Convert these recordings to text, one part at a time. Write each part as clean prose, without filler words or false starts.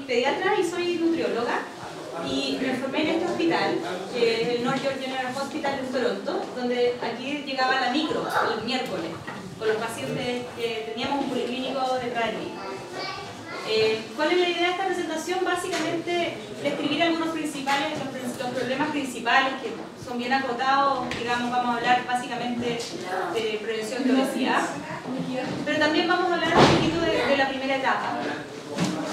pediatra y soy nutrióloga y me formé en este hospital, que es el North York General Hospital de Toronto, donde aquí llegaba la micro el miércoles con los pacientes que teníamos un policlínico de Bradley. ¿Cuál es la idea de esta presentación? Básicamente describir algunos principales, los problemas principales que son bien acotados. Digamos, vamos a hablar básicamente de prevención de obesidad, pero también vamos a hablar un poquito de la primera etapa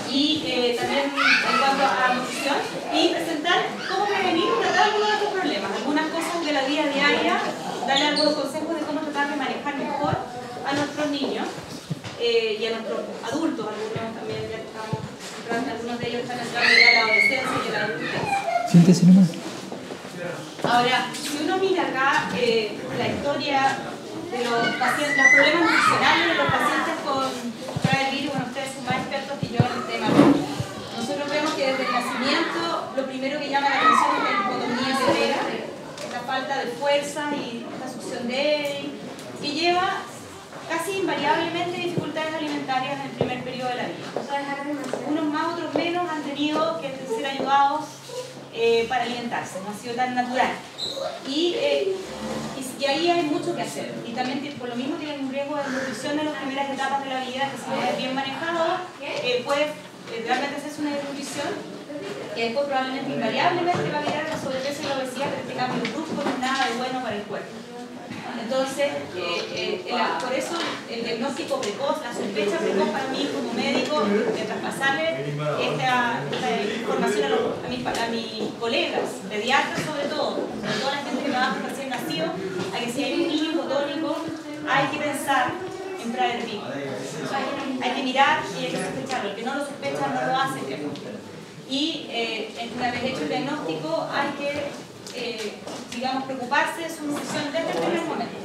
y también en cuanto a nutrición y presentar cómo prevenir y tratar algunos de estos problemas, algunas cosas de la vida diaria, darle algunos consejos de cómo tratar de manejar mejor a nuestros niños y a nuestros adultos. Algunos también ya estamos entrando, algunos de ellos están entrando ya a la adolescencia y a la adultez. Siéntese nomás. Ahora, si uno mira acá la historia de los pacientes, los problemas nutricionales de los pacientes con Prader-Willi, bueno, ustedes son más expertos que yo en el tema. Nosotros vemos que desde el nacimiento lo primero que llama la atención es la hipotonía severa, la falta de fuerza y la succión débil, que lleva casi invariablemente dificultades alimentarias en el primer periodo de la vida. Unos más, otros menos han tenido que ser ayudados para alimentarse, no ha sido tan natural. Y ahí hay mucho que hacer. Y también por lo mismo tienen un riesgo de nutrición en las primeras etapas de la vida, que si no es bien manejado, puede realmente hacerse una desnutrición, que después probablemente invariablemente va a virar la sobrepeso y la obesidad, pero este cambio brusco no es nada de bueno para el cuerpo. Entonces, por eso el diagnóstico precoz, la sospecha precoz para mí como médico, de traspasarle esta información a mis colegas, pediatras sobre todo la gente que trabaja recién nacido, a que si hay un niño hipotónico, hay que pensar en Prader-Willi. Hay que mirar y hay que sospecharlo. El que no lo sospecha no lo hace. Y una vez hecho el diagnóstico, hay que digamos, preocuparse de su nutrición desde el primer momento.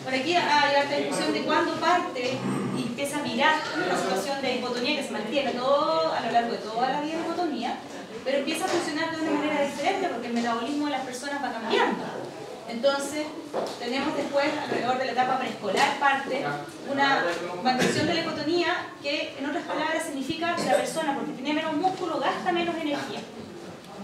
Por aquí hay la discusión de cuándo parte y empieza a mirar la situación de hipotonía que se mantiene todo a lo largo de toda la vida de hipotonía, pero empieza a funcionar de una manera diferente porque el metabolismo de las personas va cambiando. Entonces, tenemos después, alrededor de la etapa preescolar, parte una mantención de la hipotonía que, en otras palabras, significa que la persona, porque tiene menos músculo, gasta menos energía.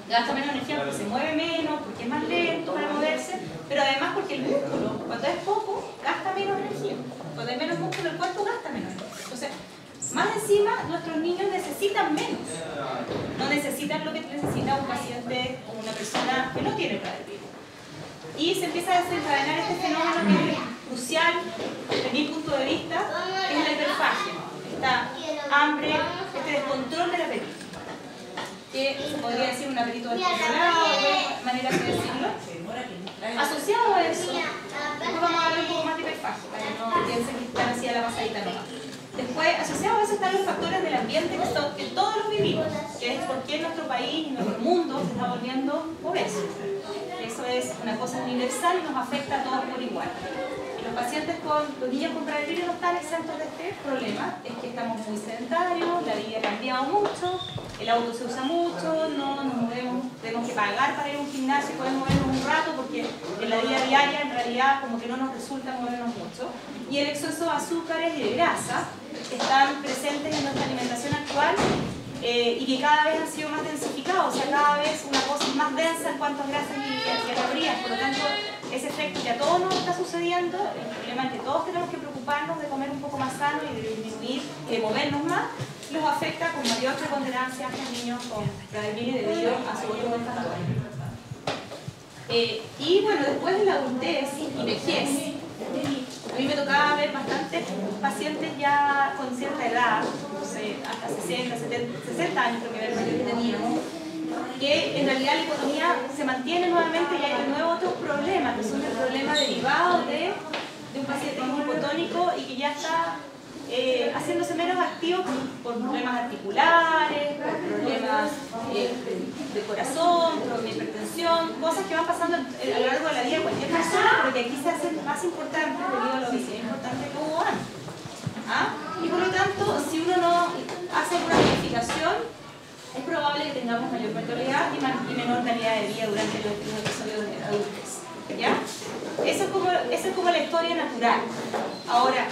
Gasta menos energía porque se mueve menos, porque es más lento para moverse, pero además porque el músculo, cuando es poco, gasta menos energía. Cuando hay menos músculo, el cuerpo gasta menos energía. Entonces, más encima, nuestros niños necesitan menos. No necesitan lo que necesita un paciente o una persona que no tiene Prader-Willi. Y se empieza a desencadenar este fenómeno que es crucial, desde mi punto de vista, que es la hiperfagia. Esta hambre, este descontrol del apetito. Que se podría decir un apetito descontrolado, de manera de decirlo. Asociado a eso, después vamos a hablar un poco más de hiperfagia, para que no piensen que están así a la pasadita nomás. Después, asociado a eso están los factores del ambiente que todos los vivimos, que es por qué nuestro país y nuestro mundo se está volviendo obeso. Eso es una cosa universal y nos afecta a todos por igual. Los pacientes los niños con Prader-Willi no están exentos de este problema, es que estamos muy sedentarios, la vida ha cambiado mucho, el auto se usa mucho, no nos movemos, tenemos que pagar para ir a un gimnasio, podemos movernos un rato porque en la vida diaria en realidad como que no nos resulta movernos mucho. Y el exceso de azúcares y de grasa están presentes en nuestra alimentación actual y que cada vez han sido más densificados, o sea, cada vez una cosa más densa en cuanto a grasas y a calorías, por lo tanto ese efecto que a todos nos está sucediendo, el problema es que todos tenemos que preocuparnos de comer un poco más sano y de disminuir y de movernos más, los afecta con mayor preponderancia a los niños con Prader-Willi debido a su otro factor. Y bueno, después de la adultez y vejez, a mí me tocaba ver bastantes pacientes ya con cierta edad, no sé, hasta 60, 70, 60 años creo que era el mayor que teníamos, que en realidad la hipotonía se mantiene nuevamente y hay de nuevo otros problemas, que son el problema derivado de un paciente hipotónico y que ya está haciéndose menos activo por problemas articulares, por problemas de corazón, por hipertensión, cosas que van pasando a lo largo de la vida de cualquier persona, pero que aquí se hacen más importantes debido a la obesidad importante que hubo antes. Y por lo tanto, si uno no hace una modificación, es probable que tengamos mayor mortalidad y menor calidad de vida durante los episodios de adultez. ¿Ya? Esa es como la historia natural. Ahora,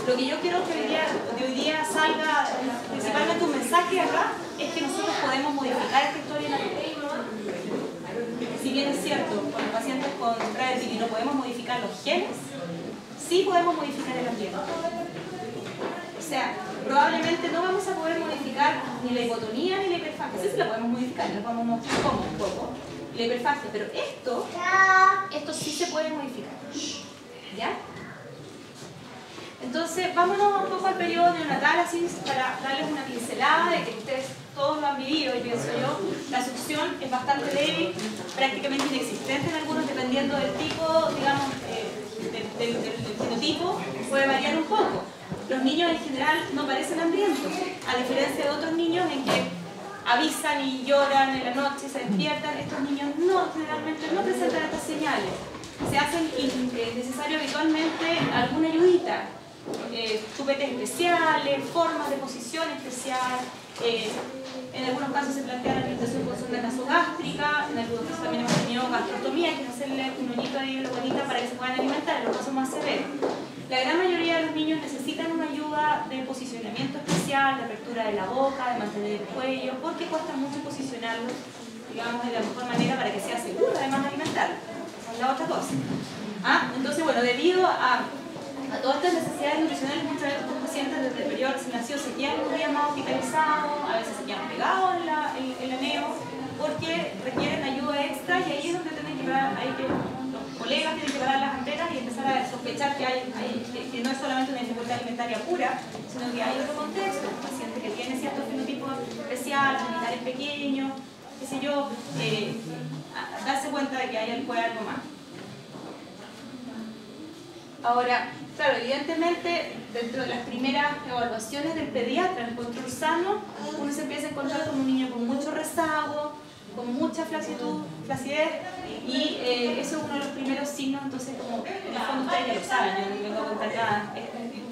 lo que yo quiero que de hoy día salga, principalmente un mensaje acá, es que nosotros podemos modificar esta historia natural. Si bien es cierto, con los pacientes con Prader Willi no podemos modificar los genes, sí podemos modificar el ambiente. O sea, probablemente no vamos a poder modificar ni la hipotonía ni la hiperfagia. Sí, la podemos modificar, la podemos mostrar como un poco, la hiperfagia, pero esto sí se puede modificar. ¿Ya? Entonces, vámonos un poco al periodo neonatal, así para darles una pincelada de que ustedes todos lo han vivido, y pienso yo. La succión es bastante débil, prácticamente inexistente en algunos, dependiendo del tipo, digamos, del fenotipo, puede variar un poco. Los niños en general no parecen hambrientos, a diferencia de otros niños en que avisan y lloran en la noche, se despiertan. Estos niños generalmente no presentan estas señales. Se hacen necesario habitualmente alguna ayudita, chupetes especiales, formas de posición especial. En algunos casos se plantea la alimentación con sonda nasogástrica, en algunos casos también hemos tenido gastrostomía, que es hacerle un hoyito ahí en la guanita para que se puedan alimentar, en los casos más severos. La gran mayoría de los niños necesitan una ayuda de posicionamiento especial, de apertura de la boca, de mantener el cuello, porque cuesta mucho posicionarlos, digamos, de la mejor manera para que sea seguro, además de alimentarlos. Esa es la otra cosa. Entonces, bueno, debido a todas estas necesidades nutricionales, muchas veces estos pacientes desde el periodo recién nacido se quedan un día más hospitalizados, a veces se quedan pegados en la neo, porque requieren ayuda extra, y ahí es donde tienen que parar, los colegas tienen que parar las antenas y empezar a sospechar que no es solamente una dificultad alimentaria pura, sino que hay otro contexto, un paciente que tiene ciertos fenotipos especiales, genitales pequeños, qué sé yo, darse cuenta de que hay algo más. Ahora, claro, evidentemente, dentro de las primeras evaluaciones del pediatra en control sano, uno se empieza a encontrar con un niño con mucho rezago, con mucha flacidez, y eso es uno de los primeros signos. Entonces, como en el fondo ustedes ya lo saben, yo no vengo a contar nada,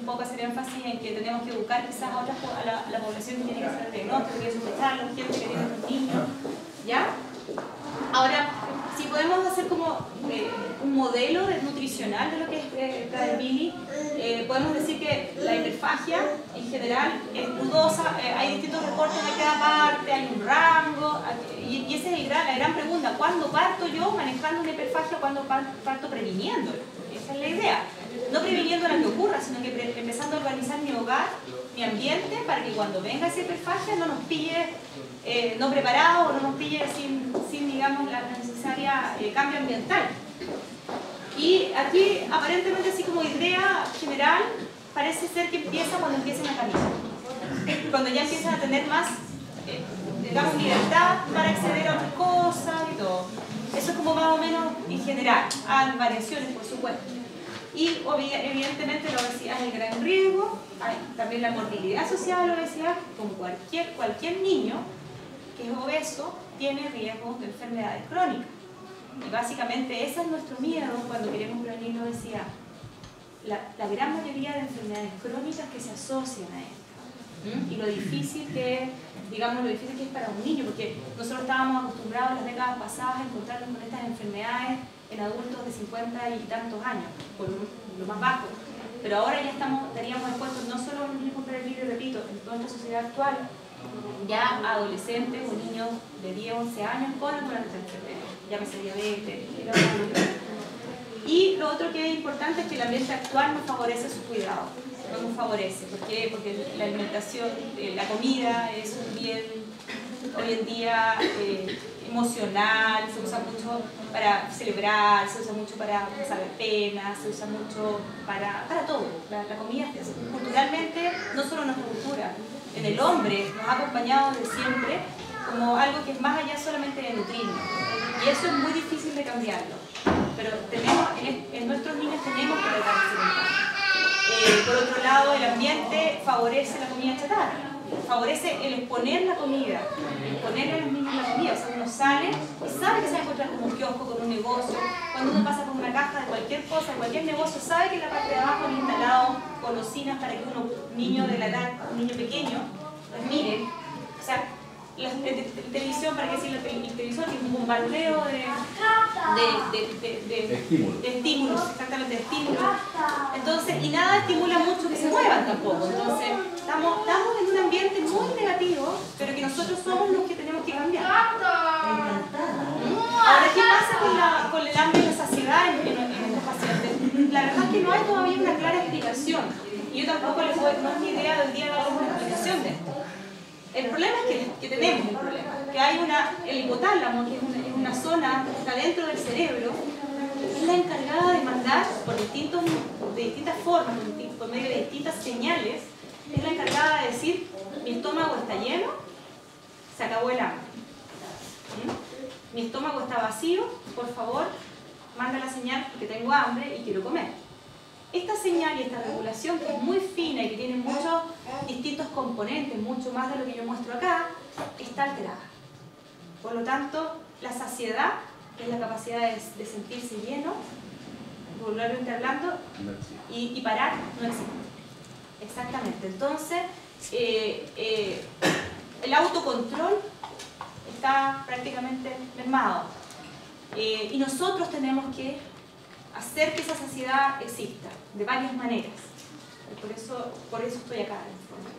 un poco hacer énfasis en que tenemos que educar quizás a la población que tiene que hacer el diagnóstico, que sospechar los gente que tiene los niños, ¿ya? Ahora, si podemos hacer como un modelo nutricional de lo que es Prader Willi, podemos decir que la hiperfagia en general es dudosa, hay distintos reportes de cada parte, hay un rango, y esa es la gran pregunta: ¿cuándo parto yo manejando una hiperfagia o cuándo parto previniéndola? Esa es la idea. No previniendo la que ocurra, sino que empezando a organizar mi hogar, mi ambiente, para que cuando venga esa hiperfagia no nos pille no preparado, o no nos pille sin digamos, la necesaria cambio ambiental. Y aquí, aparentemente, así como idea general, parece ser que empieza cuando empiezan a caminar. Cuando ya empiezan a tener más, digamos, libertad para acceder a otras cosas y todo. Eso es como más o menos en general. Hay variaciones, por supuesto. Y evidentemente la obesidad es el gran riesgo. Hay también la morbilidad asociada a la obesidad, como cualquier niño que es obeso tiene riesgo de enfermedades crónicas. Y básicamente ese es nuestro miedo cuando queremos prevenir la obesidad. La gran mayoría de enfermedades crónicas que se asocian a esto. Y lo difícil que es, digamos, lo difícil que es para un niño, porque nosotros estábamos acostumbrados en las décadas pasadas a encontrarnos con estas enfermedades en adultos de 50 y tantos años, por lo más bajo. Pero ahora ya estaríamos expuestos no solo a los niños con Prader Willi, repito, en toda nuestra sociedad actual, ya adolescentes o niños de 10 o 11 años con alguna de estas enfermedades, llámese diabetes, y lo otro que es importante es que el ambiente actual nos favorece su cuidado, no nos favorece. ¿Por qué? Porque la alimentación, la comida es un bien hoy en día emocional, se usa mucho para celebrar, se usa mucho para saber pena, se usa mucho para todo. La comida culturalmente, no solo nuestra cultura, en el hombre nos ha acompañado desde siempre como algo que es más allá solamente de nutrirnos, y eso es muy difícil de cambiarlo, pero en nuestros niños tenemos que tratar de alimentar. Por otro lado, el ambiente favorece la comida chatarra, favorece el exponer la comida, exponerle a los niños la comida. O sea, uno sale y sabe que se va a encontrar con un kiosco, con un negocio. Cuando uno pasa por una caja de cualquier cosa, de cualquier negocio, sabe que en la parte de abajo han instalado golosinas para que un niño de la edad, un niño pequeño, los mire. O sea, televisión, para qué decir el televisor, que es un bombardeo de estímulos, exactamente, de estímulos. Entonces, y nada estimula mucho que se muevan tampoco. Entonces, estamos en un ambiente muy negativo, pero que nosotros somos los que tenemos que cambiar. Ahora, ¿qué pasa con el hambre y la saciedad en estos pacientes? La verdad es que no hay todavía una clara explicación. Y yo tampoco les puedo, no es mi idea del día de dar una explicación de esto. El problema es que tenemos un problema, que hay el hipotálamo, que es una zona que está dentro del cerebro, es la encargada de mandar de distintas formas, por medio de distintas señales, es la encargada de decir, mi estómago está lleno, se acabó el hambre. Mi estómago está vacío, por favor, manda la señal porque tengo hambre y quiero comer. Esta señal y esta regulación, que es muy fina y que tiene muchos distintos componentes, mucho más de lo que yo muestro acá, está alterada. Por lo tanto, la saciedad, que es la capacidad de sentirse lleno, vulgarmente hablando, y parar, no existe. Exactamente. Entonces, el autocontrol está prácticamente mermado. Y nosotros tenemos que hacer que esa saciedad exista, de varias maneras. Por eso estoy acá, en el fondo.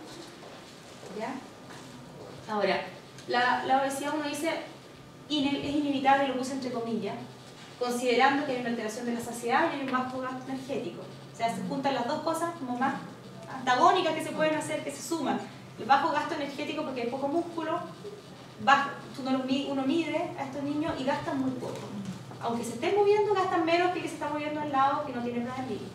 ¿Ya? Ahora, la obesidad, uno dice, es inevitable, lo puse entre comillas, considerando que hay una alteración de la saciedad y hay un bajo gasto energético. O sea, se juntan las dos cosas como más antagónicas que se pueden hacer, que se suman. El bajo gasto energético porque hay poco músculo, uno mide a estos niños y gastan muy poco. Aunque se estén moviendo, gastan menos que el que se está moviendo al lado que no tiene Prader-Willi.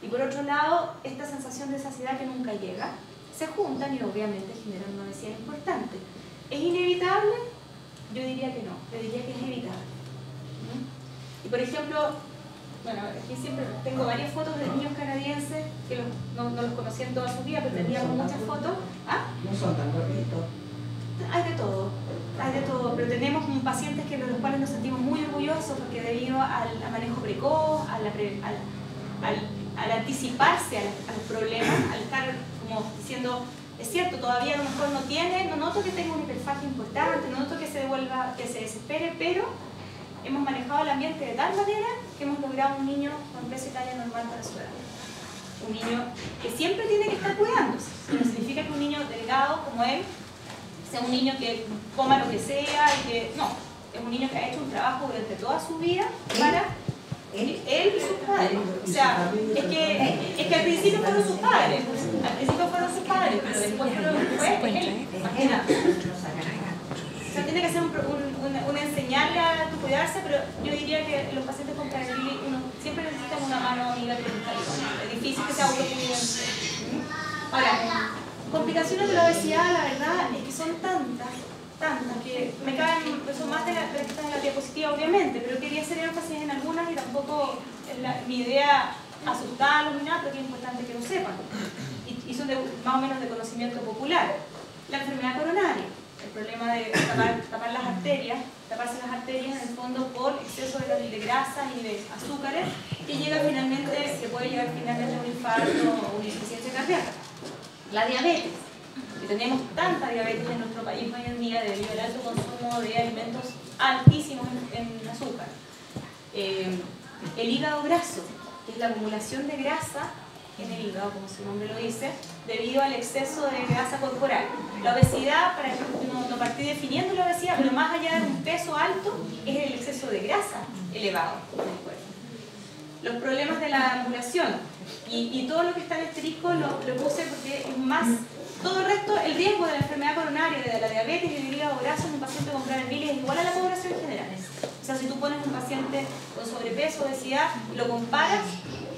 Y por otro lado, esta sensación de saciedad que nunca llega, se juntan y obviamente generan una obesidad importante. ¿Es inevitable? Yo diría que no, yo diría que es evitable. Y por ejemplo, bueno, aquí siempre tengo varias fotos de niños canadienses que no los conocí en toda su vida, pero teníamos muchas fotos. ¿Ah? No son tan gorditos. Hay de todo, pero tenemos pacientes de los cuales nos sentimos muy orgullosos porque debido al manejo precoz, al anticiparse a los problemas, al estar como diciendo, es cierto, todavía a lo mejor no noto que tenga un hiperfagia importante, no noto que se desespere, pero hemos manejado el ambiente de tal manera que hemos logrado un niño con peso y talla normal para su edad. Un niño que siempre tiene que estar cuidándose. No significa que un niño delgado como él sea un niño que coma lo que sea y que... No, es un niño que ha hecho un trabajo durante toda su vida para él y sus padres. O sea, es que al principio fueron sus padres. Pero después es él, más que nada. O sea, tiene que ser un enseñarle a cuidarse, pero yo diría que los pacientes con Prader-Willi uno siempre necesitan una mano amiga que les ayude. Es difícil que se autocuiden. Ahora, complicaciones de la obesidad, la verdad es que son tantas que me caen, son más de las que están en la diapositiva obviamente, pero quería hacer énfasis en algunas y tampoco es mi idea asustarlos ni nada, pero es importante que lo sepan. Y son más o menos de conocimiento popular. La enfermedad coronaria, el problema de tapar las arterias, taparse las arterias en el fondo por exceso de grasas y de azúcares, que puede llegar finalmente a un infarto o una insuficiencia cardíaca. La diabetes, que tenemos tanta diabetes en nuestro país hoy en día debido al alto consumo de alimentos altísimos en azúcar. El hígado graso, que es la acumulación de grasa en el hígado, como su nombre lo dice, debido al exceso de grasa corporal. La obesidad, para que no partí definiendo la obesidad, pero más allá de un peso alto, es el exceso de grasa elevado en el cuerpo. Los problemas de la ambulación. Y todo lo que está en este disco lo puse porque es más, todo el resto, el riesgo de la enfermedad coronaria, de la diabetes y del hígado graso en un paciente con Prader-Willi es igual a la población en general. O sea, si tú pones un paciente con sobrepeso, obesidad, lo comparas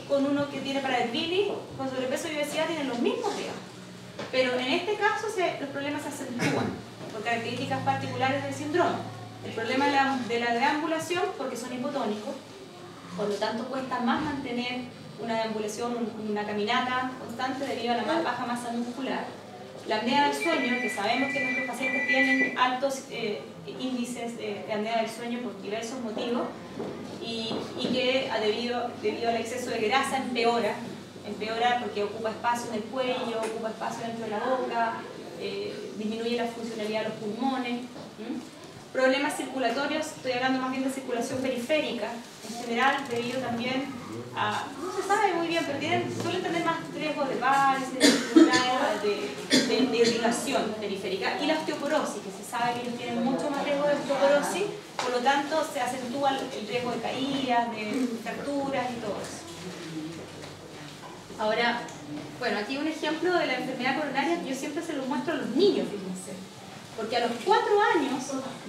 con uno que tiene Prader-Willi, con sobrepeso y obesidad tienen los mismos riesgos. Pero en este caso los problemas se acentúan por características particulares del síndrome. El problema de la deambulación, porque son hipotónicos, por lo tanto cuesta más mantener una deambulación, una caminata constante debido a la más baja masa muscular. La apnea del sueño, que sabemos que nuestros pacientes tienen altos índices de apnea del sueño por diversos motivos y que debido al exceso de grasa empeora porque ocupa espacio en el cuello, ocupa espacio dentro de la boca, disminuye la funcionalidad de los pulmones. Problemas circulatorios, estoy hablando más bien de circulación periférica, en general, debido también a, no se sabe muy bien, pero suelen tener más riesgo de varices, de irrigación periférica, y la osteoporosis, que se sabe que ellos tienen mucho más riesgo de osteoporosis, por lo tanto se acentúa el riesgo de caídas, de fracturas y todo eso. Ahora, bueno, aquí un ejemplo de la enfermedad coronaria, yo siempre se lo muestro a los niños, fíjense. Porque a los 4 años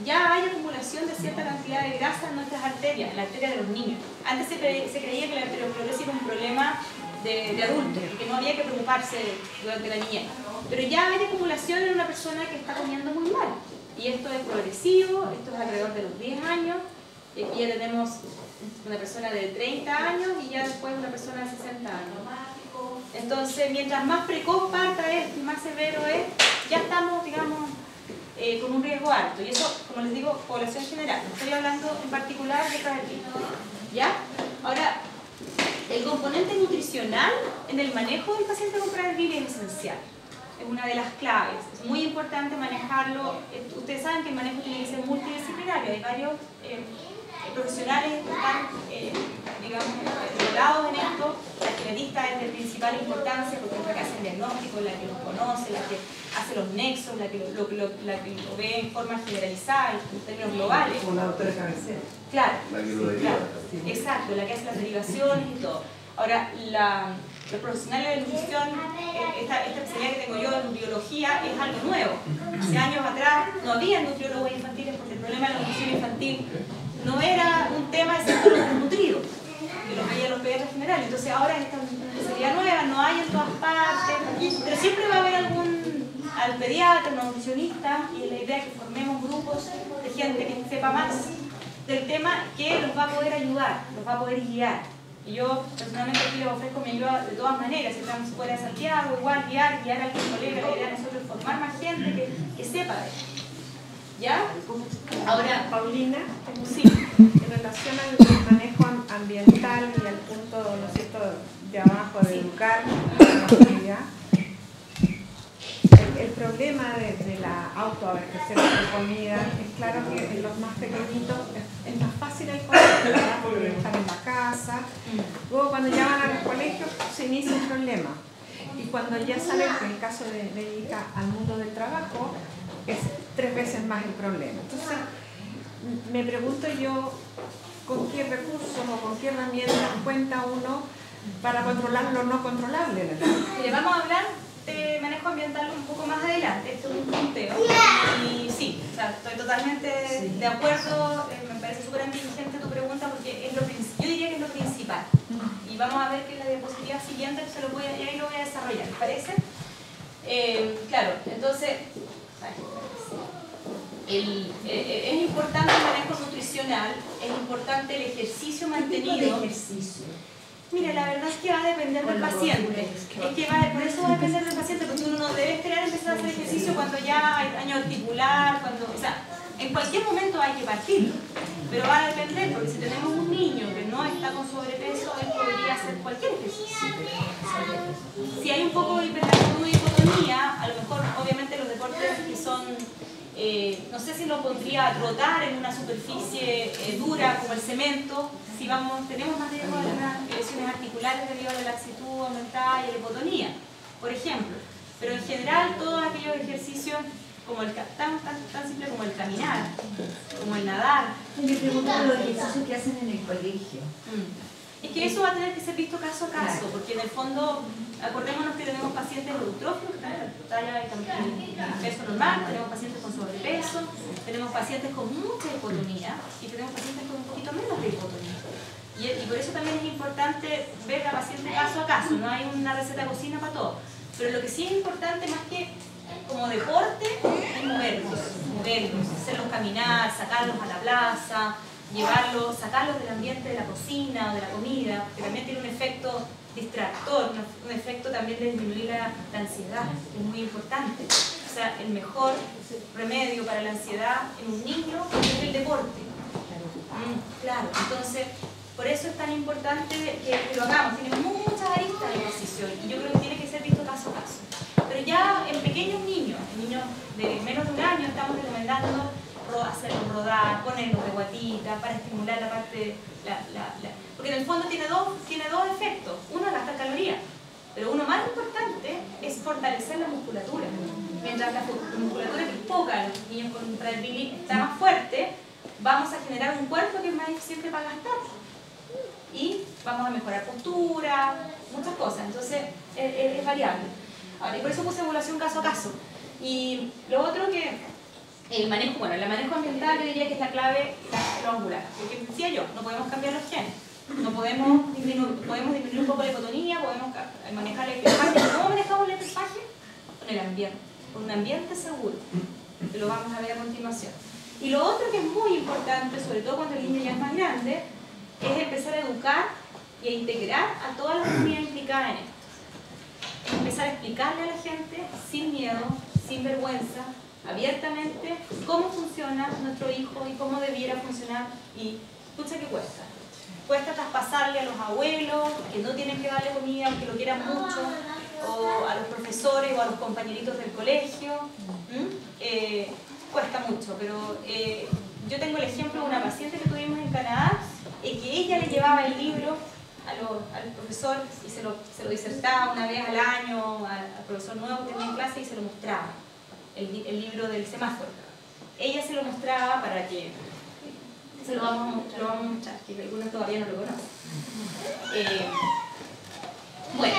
ya hay acumulación de cierta cantidad de grasa en nuestras arterias, en la arteria de los niños. Antes se creía que la arteriosclerosis era un problema de adultos y que no había que preocuparse durante la niñez. Pero ya hay acumulación en una persona que está comiendo muy mal. Y esto es progresivo, esto es alrededor de los 10 años. Y aquí ya tenemos una persona de 30 años y ya después una persona de 60 años. Entonces, mientras más precoz parta esto y más severo es, ya estamos, digamos, con un riesgo alto. Y eso, como les digo, población general. No estoy hablando en particular de Prader Willi. ¿Ya? Ahora, el componente nutricional en el manejo del paciente con Prader Willi es esencial. Es una de las claves. Es muy importante manejarlo. Ustedes saben que el manejo tiene que ser multidisciplinario. Hay varios profesionales que están, digamos, enrolados en esto. La genetista es de principal importancia porque es la que hace el diagnóstico, la que los conoce, la que hace los nexos, la que lo ve en forma generalizada, en términos globales. Una doctora de cabecera. Claro, La que lo deriva. sí. Exacto, la que hace las derivaciones y todo. Ahora, los profesionales de nutrición, esta especialidad que tengo yo en nutriología es algo nuevo. Hace años atrás no había nutriólogos infantiles porque el problema de la nutrición infantil no era un tema excepto los desnutridos, que los veían los pediatras generales. Entonces ahora esta especialidad nueva no hay en todas partes, pero siempre va a haber al pediatra, un nutricionista, y la idea es que formemos grupos de gente que sepa más del tema, que los va a poder ayudar, los va a poder guiar. Y yo personalmente aquí les ofrezco mi ayuda de todas maneras. Si estamos fuera de Santiago, igual guiar a algún colega. La idea de nosotros es formar más gente que sepa de esto. ¿Ya? Ahora, Paulina, sí. En relación al manejo ambiental y al punto, ¿no es cierto?, de abajo de educar la comunidad, el problema de la autoabastecer de comida es claro que en los más pequeñitos es más fácil el colegio, ¿verdad? Porque están en la casa. Luego cuando ya van a los colegios se inicia un problema. Y cuando ya salen, en el caso de mi hija, al mundo del trabajo, es 3 veces más el problema. Entonces, me pregunto yo, ¿con qué recursos o con qué herramientas cuenta uno para controlar lo no controlable, ¿verdad? Mire, vamos a hablar de manejo ambiental un poco más adelante. Esto es un punteo. Y sí, o sea, estoy totalmente de acuerdo. Me parece súper inteligente tu pregunta porque es yo diría que es lo principal. Y vamos a ver que en la diapositiva siguiente ahí lo voy a desarrollar, ¿les parece? Claro, entonces, es importante el manejo nutricional, es importante el ejercicio mantenido. Mira, la verdad es que va a depender del paciente. Es que por eso va a depender del paciente, porque uno no debe esperar empezar a hacer ejercicio cuando ya hay daño articular, o sea, en cualquier momento hay que partirlo. Pero va a depender, porque si tenemos un niño que no está con sobrepeso, él podría hacer cualquier ejercicio. Si hay un poco de hiperactitud y hipotonía, a lo mejor, obviamente, los deportes que son, no sé si lo pondría a trotar en una superficie dura como el cemento. Si tenemos más riesgo de algunas lesiones articulares debido a la laxitud aumentada y a la hipotonía, por ejemplo. Pero en general, todos aquellos ejercicios como tan simple como el caminar, como el nadar. Me preguntan los ejercicios que hacen en el colegio. Es que eso va a tener que ser visto caso a caso, porque en el fondo, acordémonos que tenemos pacientes eutróficos que están en talla y peso normal, tenemos pacientes con sobrepeso, tenemos pacientes con mucha hipotonía y tenemos pacientes con un poquito menos de hipotonía. Y por eso también es importante ver a la paciente caso a caso, no hay una receta de cocina para todo. Pero lo que sí es importante, más que como deporte, es moverlos, hacerlos caminar, sacarlos a la plaza, sacarlos del ambiente de la cocina o de la comida, que también tiene un efecto distractor, un efecto también de disminuir la ansiedad, que es muy importante. O sea, el mejor remedio para la ansiedad en un niño es el deporte. Claro, entonces, por eso es tan importante que lo hagamos. Tiene muchas aristas de ejercicio y yo creo que tiene que ser visto caso a caso. Pero ya en pequeños niños de menos de un año estamos recomendando hacerlos rodar, ponerlos de guatita para estimular la parte, porque en el fondo tiene dos efectos. Uno, gastar calorías, pero uno más importante es fortalecer la musculatura. Mientras la musculatura que es poca, los niños con Prader-Willi está más fuerte, vamos a generar un cuerpo que es más eficiente para gastar. Y vamos a mejorar postura, muchas cosas. Entonces es variable. Ahora, y por eso puse evaluación caso a caso. Y lo otro que el manejo, bueno, el manejo ambiental yo diría que es la clave, lo angular. Porque decía yo, no podemos cambiar los genes. No podemos disminuir un poco la hipotonía, podemos manejar el equipaje. ¿Cómo manejamos el equipaje? Con el ambiente, con un ambiente seguro. Que lo vamos a ver a continuación. Y lo otro que es muy importante, sobre todo cuando el niño ya es más grande, es empezar a educar y a integrar a toda la comunidad implicada en esto. Empezar a explicarle a la gente sin miedo, sin vergüenza, abiertamente, cómo funciona nuestro hijo y cómo debiera funcionar. Y escucha que cuesta. Cuesta traspasarle a los abuelos que no tienen que darle comida aunque lo quieran mucho, o a los profesores o a los compañeritos del colegio. Cuesta mucho, pero yo tengo el ejemplo de una paciente que tuvimos en Canadá, que ella le llevaba el libro al profesor y se lo disertaba una vez al año al profesor nuevo que tenía en clase y se lo mostraba, el libro del semáforo. Ella se lo mostraba para que, se lo vamos a mostrar, que algunos todavía no lo conocen. Bueno,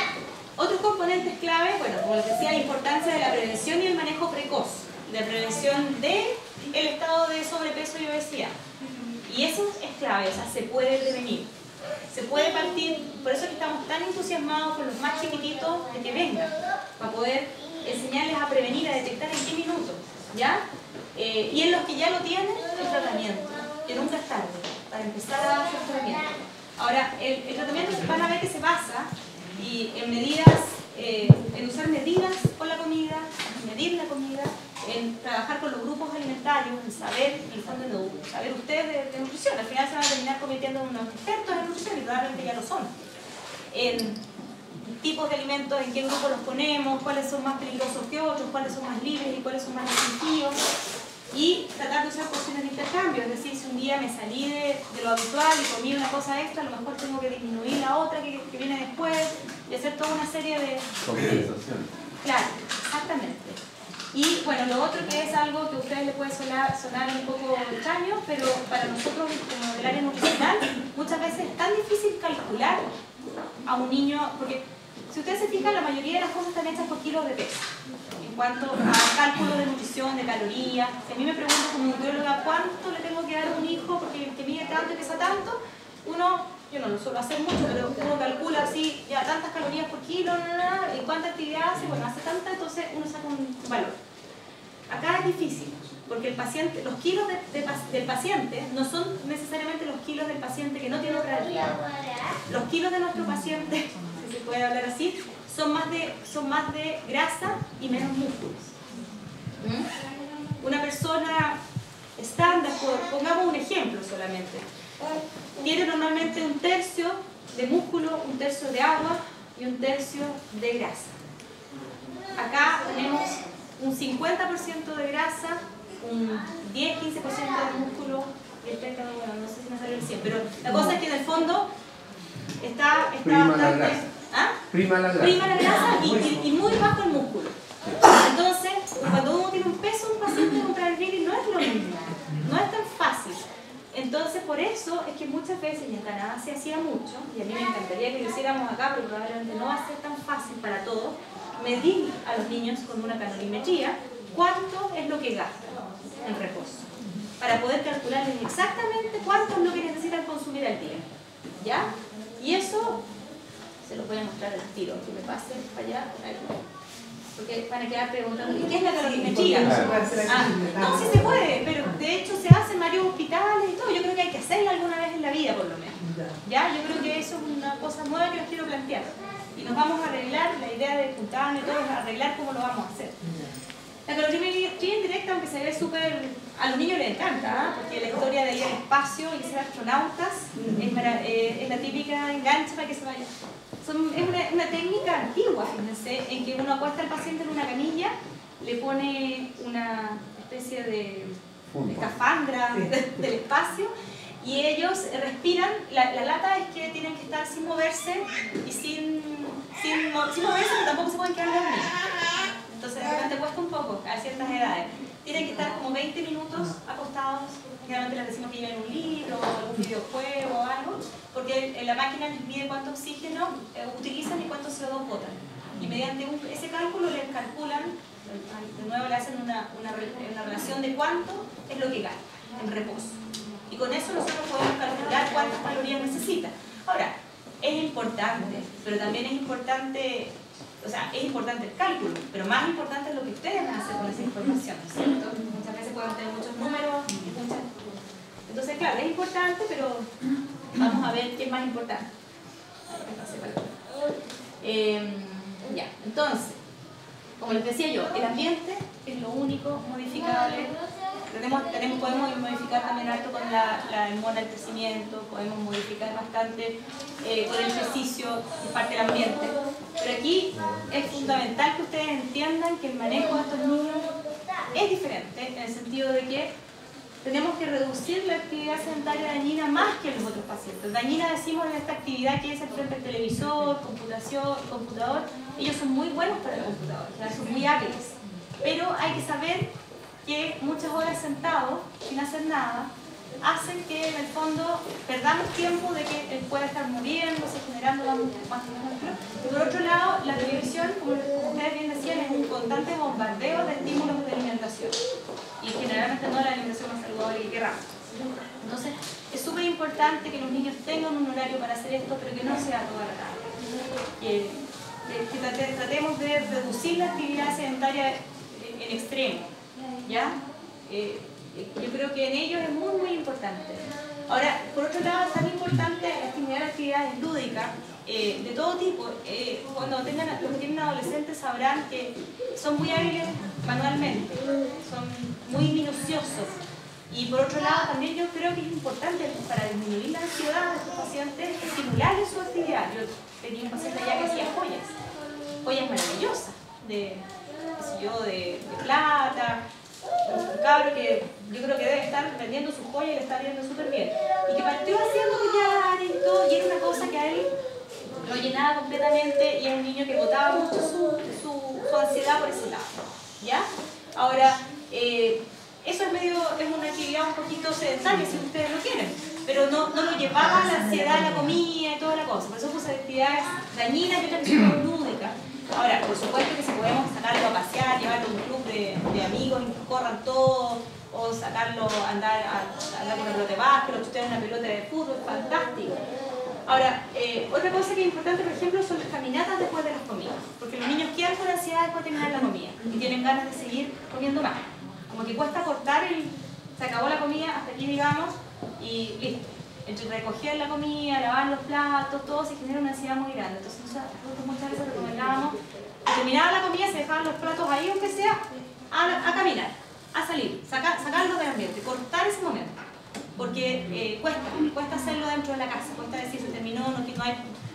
otros componentes clave, bueno, como les decía, la importancia de la prevención y el manejo precoz, la prevención del estado de sobrepeso y obesidad. Y eso es clave, o sea, se puede prevenir. Se puede partir, por eso es que estamos tan entusiasmados con los más chiquititos de que vengan, para poder enseñarles a prevenir, a detectar en qué minutos, ¿ya? Y en los que ya lo tienen, el tratamiento, que nunca es tarde, para empezar a hacer tratamiento. Ahora, el tratamiento van a ver que se basa y en medidas, en usar medidas con la comida, en medir la comida, en trabajar con los grupos alimentarios, en saber, en el fondo, saber ustedes de nutrición. Al final se van a terminar convirtiendo en unos expertos en nutrición y probablemente ya lo son. En tipos de alimentos, en qué grupo los ponemos, cuáles son más peligrosos que otros, cuáles son más libres y cuáles son más restrictivos. Y tratar de usar porciones de intercambio, es decir, si un día me salí de lo habitual y comí una cosa extra, a lo mejor tengo que disminuir la otra que viene después y hacer toda una serie de... compensación. Claro, exactamente. Y bueno, lo otro que es algo que a ustedes les puede sonar un poco extraño, pero para nosotros como del área nutricional muchas veces es tan difícil calcular a un niño, porque si ustedes se fijan, la mayoría de las cosas están hechas por kilos de peso. En cuanto a cálculo de nutrición, de calorías, si a mí me preguntan como nutrióloga cuánto le tengo que dar a un hijo porque que mide tanto y pesa tanto, yo no lo suelo hacer mucho, pero uno calcula así, ya tantas calorías por kilo, y cuánta actividad hace, bueno, hace tanta, entonces uno saca un valor. Acá es difícil, porque el paciente, los kilos del paciente no son necesariamente los kilos del paciente que no tiene Prader-Willi. Los kilos de nuestro paciente, si se puede hablar así, son más de grasa y menos músculos. Una persona estándar, pongamos un ejemplo solamente, tiene normalmente un tercio de músculo, un tercio de agua y un tercio de grasa. Acá tenemos un 50% de grasa, un 10-15% de músculo y el 30%, bueno, no sé si me salió el 100%, pero la cosa es que en el fondo está bastante... Prima la grasa y muy bajo el músculo. Entonces, cuando uno tiene un peso, un paciente con Prader-Willi no es lo mismo, no es tan fácil. Entonces, por eso es que muchas veces, y en Canadá se hacía mucho, y a mí me encantaría que lo hiciéramos acá, pero probablemente no va a ser tan fácil para todos, medir a los niños con una calorimetría cuánto es lo que gastan en reposo, para poder calcularles exactamente cuánto es lo que necesitan consumir al día. ¿Ya? Y eso se los voy a mostrar al tiro, que me pasen para allá, porque van a quedar preguntando, ¿y qué es la calorimetría? No, sí se puede, pero de hecho se hace en varios hospitales y todo. Yo creo que hay que hacerla alguna vez en la vida, por lo menos. ¿Ya? Yo creo que eso es una cosa nueva que les quiero plantear. Y nos vamos a arreglar, la idea de juntarnos y todo es arreglar cómo lo vamos a hacer. La calorimetría indirecta, aunque se ve súper... A los niños les encanta, porque la historia de ir al espacio y ser astronautas es la típica enganche para que se vaya. Es una técnica antigua, fíjense, en que uno acuesta al paciente en una camilla le pone una especie de escafandra del espacio y ellos respiran. La lata es que tienen que estar sin moverse y sin moverse, pero tampoco se pueden quedar dormidos. Entonces de repente cuesta un poco a ciertas edades. Tienen que estar como 20 minutos acostados. Generalmente les decimos que lleven un libro, algún videojuego o algo, porque la máquina les mide cuánto oxígeno utilizan y cuánto CO2 botan. Y mediante ese cálculo les calculan, de nuevo le hacen una relación de cuánto es lo que gana en reposo. Y con eso nosotros podemos calcular cuántas calorías necesita. Ahora, es importante, pero también es importante, o sea, es importante el cálculo, pero más importante es lo que ustedes van a hacer con esa información, ¿cierto? Muchas veces podemos tener muchos números, entonces claro, es importante, pero vamos a ver qué es más importante. Ya, entonces, como les decía yo, el ambiente es lo único modificable. Podemos modificar también harto con la hormona del crecimiento, podemos modificar bastante con el ejercicio, es parte del ambiente. Pero aquí es fundamental que ustedes entiendan que el manejo de estos niños es diferente, en el sentido de que tenemos que reducir la actividad sedentaria dañina más que en los otros pacientes. Dañina decimos en esta actividad que es el frente al televisor, computador. Ellos son muy buenos para el computador, o sea, son muy hábiles. Pero hay que saber que muchas horas sentados, sin hacer nada, hacen que en el fondo perdamos tiempo de que él pueda estar moviéndose, generando más músculo. Y por otro lado, la televisión, como ustedes bien decían, es un constante bombardeo de estímulos de alimentación. Y generalmente no la alimentación más saludable que queramos. Entonces, es súper importante que los niños tengan un horario para hacer esto, pero que no sea toda la tarde. Que tratemos de reducir la actividad sedentaria en extremo, ¿ya? Yo creo que en ellos es muy importante. Ahora, por otro lado, es tan importante estimular actividades lúdicas de todo tipo. Cuando los que tienen adolescentes sabrán que son muy hábiles manualmente, son muy minuciosos. Y por otro lado, también yo creo que es importante para disminuir la ansiedad de estos pacientes estimularles su actividad. Yo tenía un paciente allá que hacía joyas maravillosas, de plata. Un cabro que yo creo que debe estar vendiendo su joya y le está viendo súper bien. Y que partió haciendo collares y todo, y era una cosa que a él lo llenaba completamente, y es un niño que botaba mucho su ansiedad por ese lado. ¿Ya? Ahora, eso es una actividad un poquito sedentaria si ustedes lo quieren, pero no lo llevaba a la ansiedad, la comida y toda la cosa. Por eso puse actividades dañinas y otras que son lúdicas. Ahora, por supuesto que si podemos sacarlo a pasear, llevarlo a un club de amigos y que corran todos, o sacarlo a andar con una pelota de básquet, o chutear una pelota de fútbol, fantástico. Ahora, otra cosa que es importante, por ejemplo, son las caminatas después de las comidas, porque los niños quedan con ansiedad después de terminar la comida y tienen ganas de seguir comiendo más. Como que cuesta cortar se acabó la comida, hasta aquí digamos, y listo. Entre recoger la comida, lavar los platos, todo se genera una ansiedad muy grande. Entonces nosotros muchas veces recomendábamos que terminaba la comida, se dejaban los platos ahí, aunque sea, a caminar, a salir, sacarlos del ambiente, cortar ese momento. Porque cuesta hacerlo dentro de la casa, cuesta decir se terminó,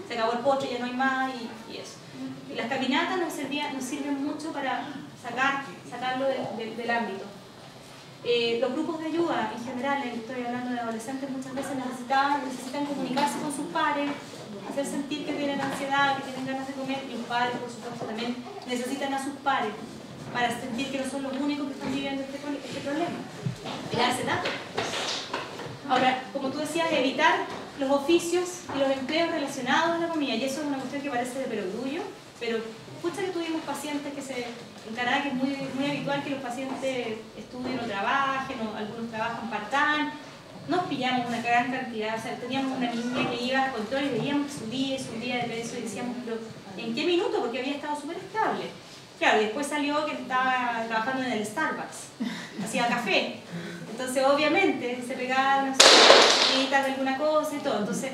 se acabó el postre, ya no hay más y eso. Y las caminatas nos sirven mucho para sacarlo del ámbito. Los grupos de ayuda en general, estoy hablando de adolescentes, muchas veces necesitan comunicarse con sus pares, hacer sentir que tienen ansiedad, que tienen ganas de comer, y los padres por supuesto también necesitan a sus pares para sentir que no son los únicos que están viviendo este problema y darse datos. Ahora, como tú decías, evitar los oficios y los empleos relacionados a la comida, y eso es una cuestión que parece de perogrullo, pero escucha que tuvimos pacientes en Canadá, que es muy habitual que los pacientes estudien o trabajen, o algunos trabajan part-time. Nos pillamos una gran cantidad, o sea, teníamos una niña que iba a control y veíamos su día de peso y decíamos, pero ¿en qué minuto? Porque había estado súper estable. Claro, y después salió que estaba trabajando en el Starbucks, hacía café. Entonces, obviamente, se pegaba unas cositas de alguna cosa y todo. Entonces,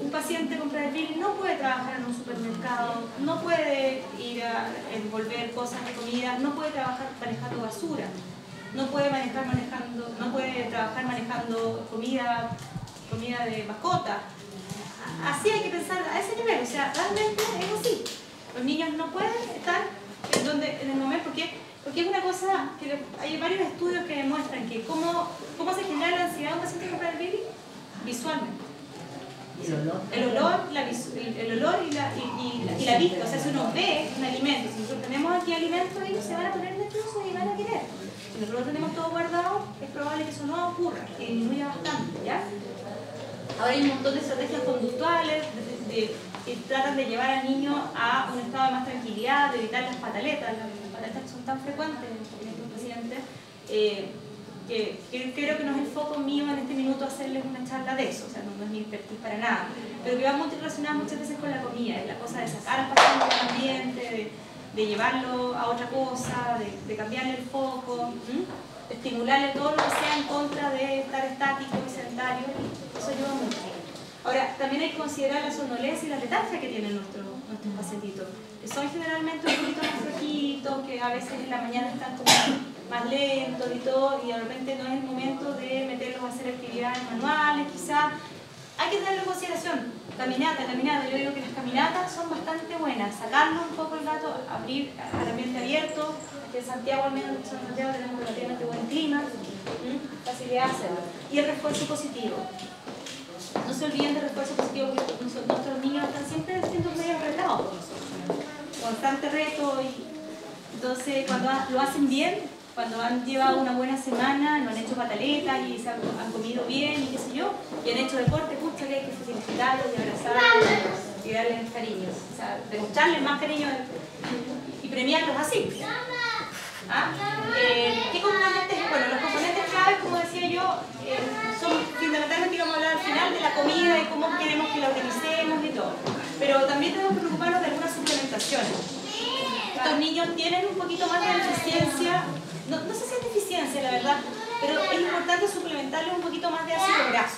un paciente con Prader-Willi no puede trabajar en un supermercado, no puede ir a envolver cosas de comida, no puede trabajar manejando basura, no puede trabajar manejando comida de mascota. Así hay que pensar a ese nivel, o sea, realmente es así. Los niños no pueden estar en el momento, porque Porque es una cosa que hay varios estudios que demuestran que cómo se genera la ansiedad de un paciente con Prader-Willi visualmente. El olor y la vista. O sea, si uno ve un alimento, si nosotros tenemos aquí alimentos, ellos se van a poner nerviosos y van a querer. Si nosotros tenemos todo guardado, es probable que eso no ocurra, que disminuya bastante, ¿ya? Ahora hay un montón de estrategias conductuales que tratan de llevar al niño a un estado de más tranquilidad, de evitar las pataletas. Las pataletas que son tan frecuentes en estos pacientes, que creo que no es el foco mío en este minuto hacerles una charla de eso, o sea, no es mi expertise para nada, pero que va muy relacionada muchas veces con la comida, es la cosa de sacar al paciente del ambiente, de llevarlo a otra cosa, de cambiarle el foco, de estimularle todo lo que sea en contra de estar estático y sedentario, eso ayuda mucho. Ahora, también hay que considerar la somnolencia y la letargia que tienen nuestros pacientitos, que son generalmente un poquito más flojitos, que a veces en la mañana están como más lentos y todo, y de repente no es el momento de meterlos a hacer actividades manuales, quizás. Hay que tenerlo en consideración. Caminata. Yo digo que las caminatas son bastante buenas. Sacarnos un poco el gato, abrir al ambiente abierto. Aquí en Santiago, al menos en Santiago, tenemos relativamente buen clima. Facilidad de hacerlo. Y el refuerzo positivo. No se olviden del refuerzo positivo, porque nuestros niños están siempre siendo medio retados por nosotros. Constante reto. Entonces, cuando lo hacen bien, cuando han llevado una buena semana, no han hecho pataletas y se han comido bien y qué sé yo, y han hecho deporte, justo que hay que felicitarlos y abrazarlos y darles cariños, o sea, demostrarles más cariño y premiarlos así. ¿Qué componentes? Bueno, los componentes claves, como decía yo, son fundamentalmente, vamos a hablar al final de la comida y cómo queremos que la organicemos y todo, pero también tenemos que preocuparnos de algunas suplementaciones. Estos niños tienen un poquito más de deficiencia, no sé si es deficiencia la verdad, pero es importante suplementarles un poquito más de ácido graso.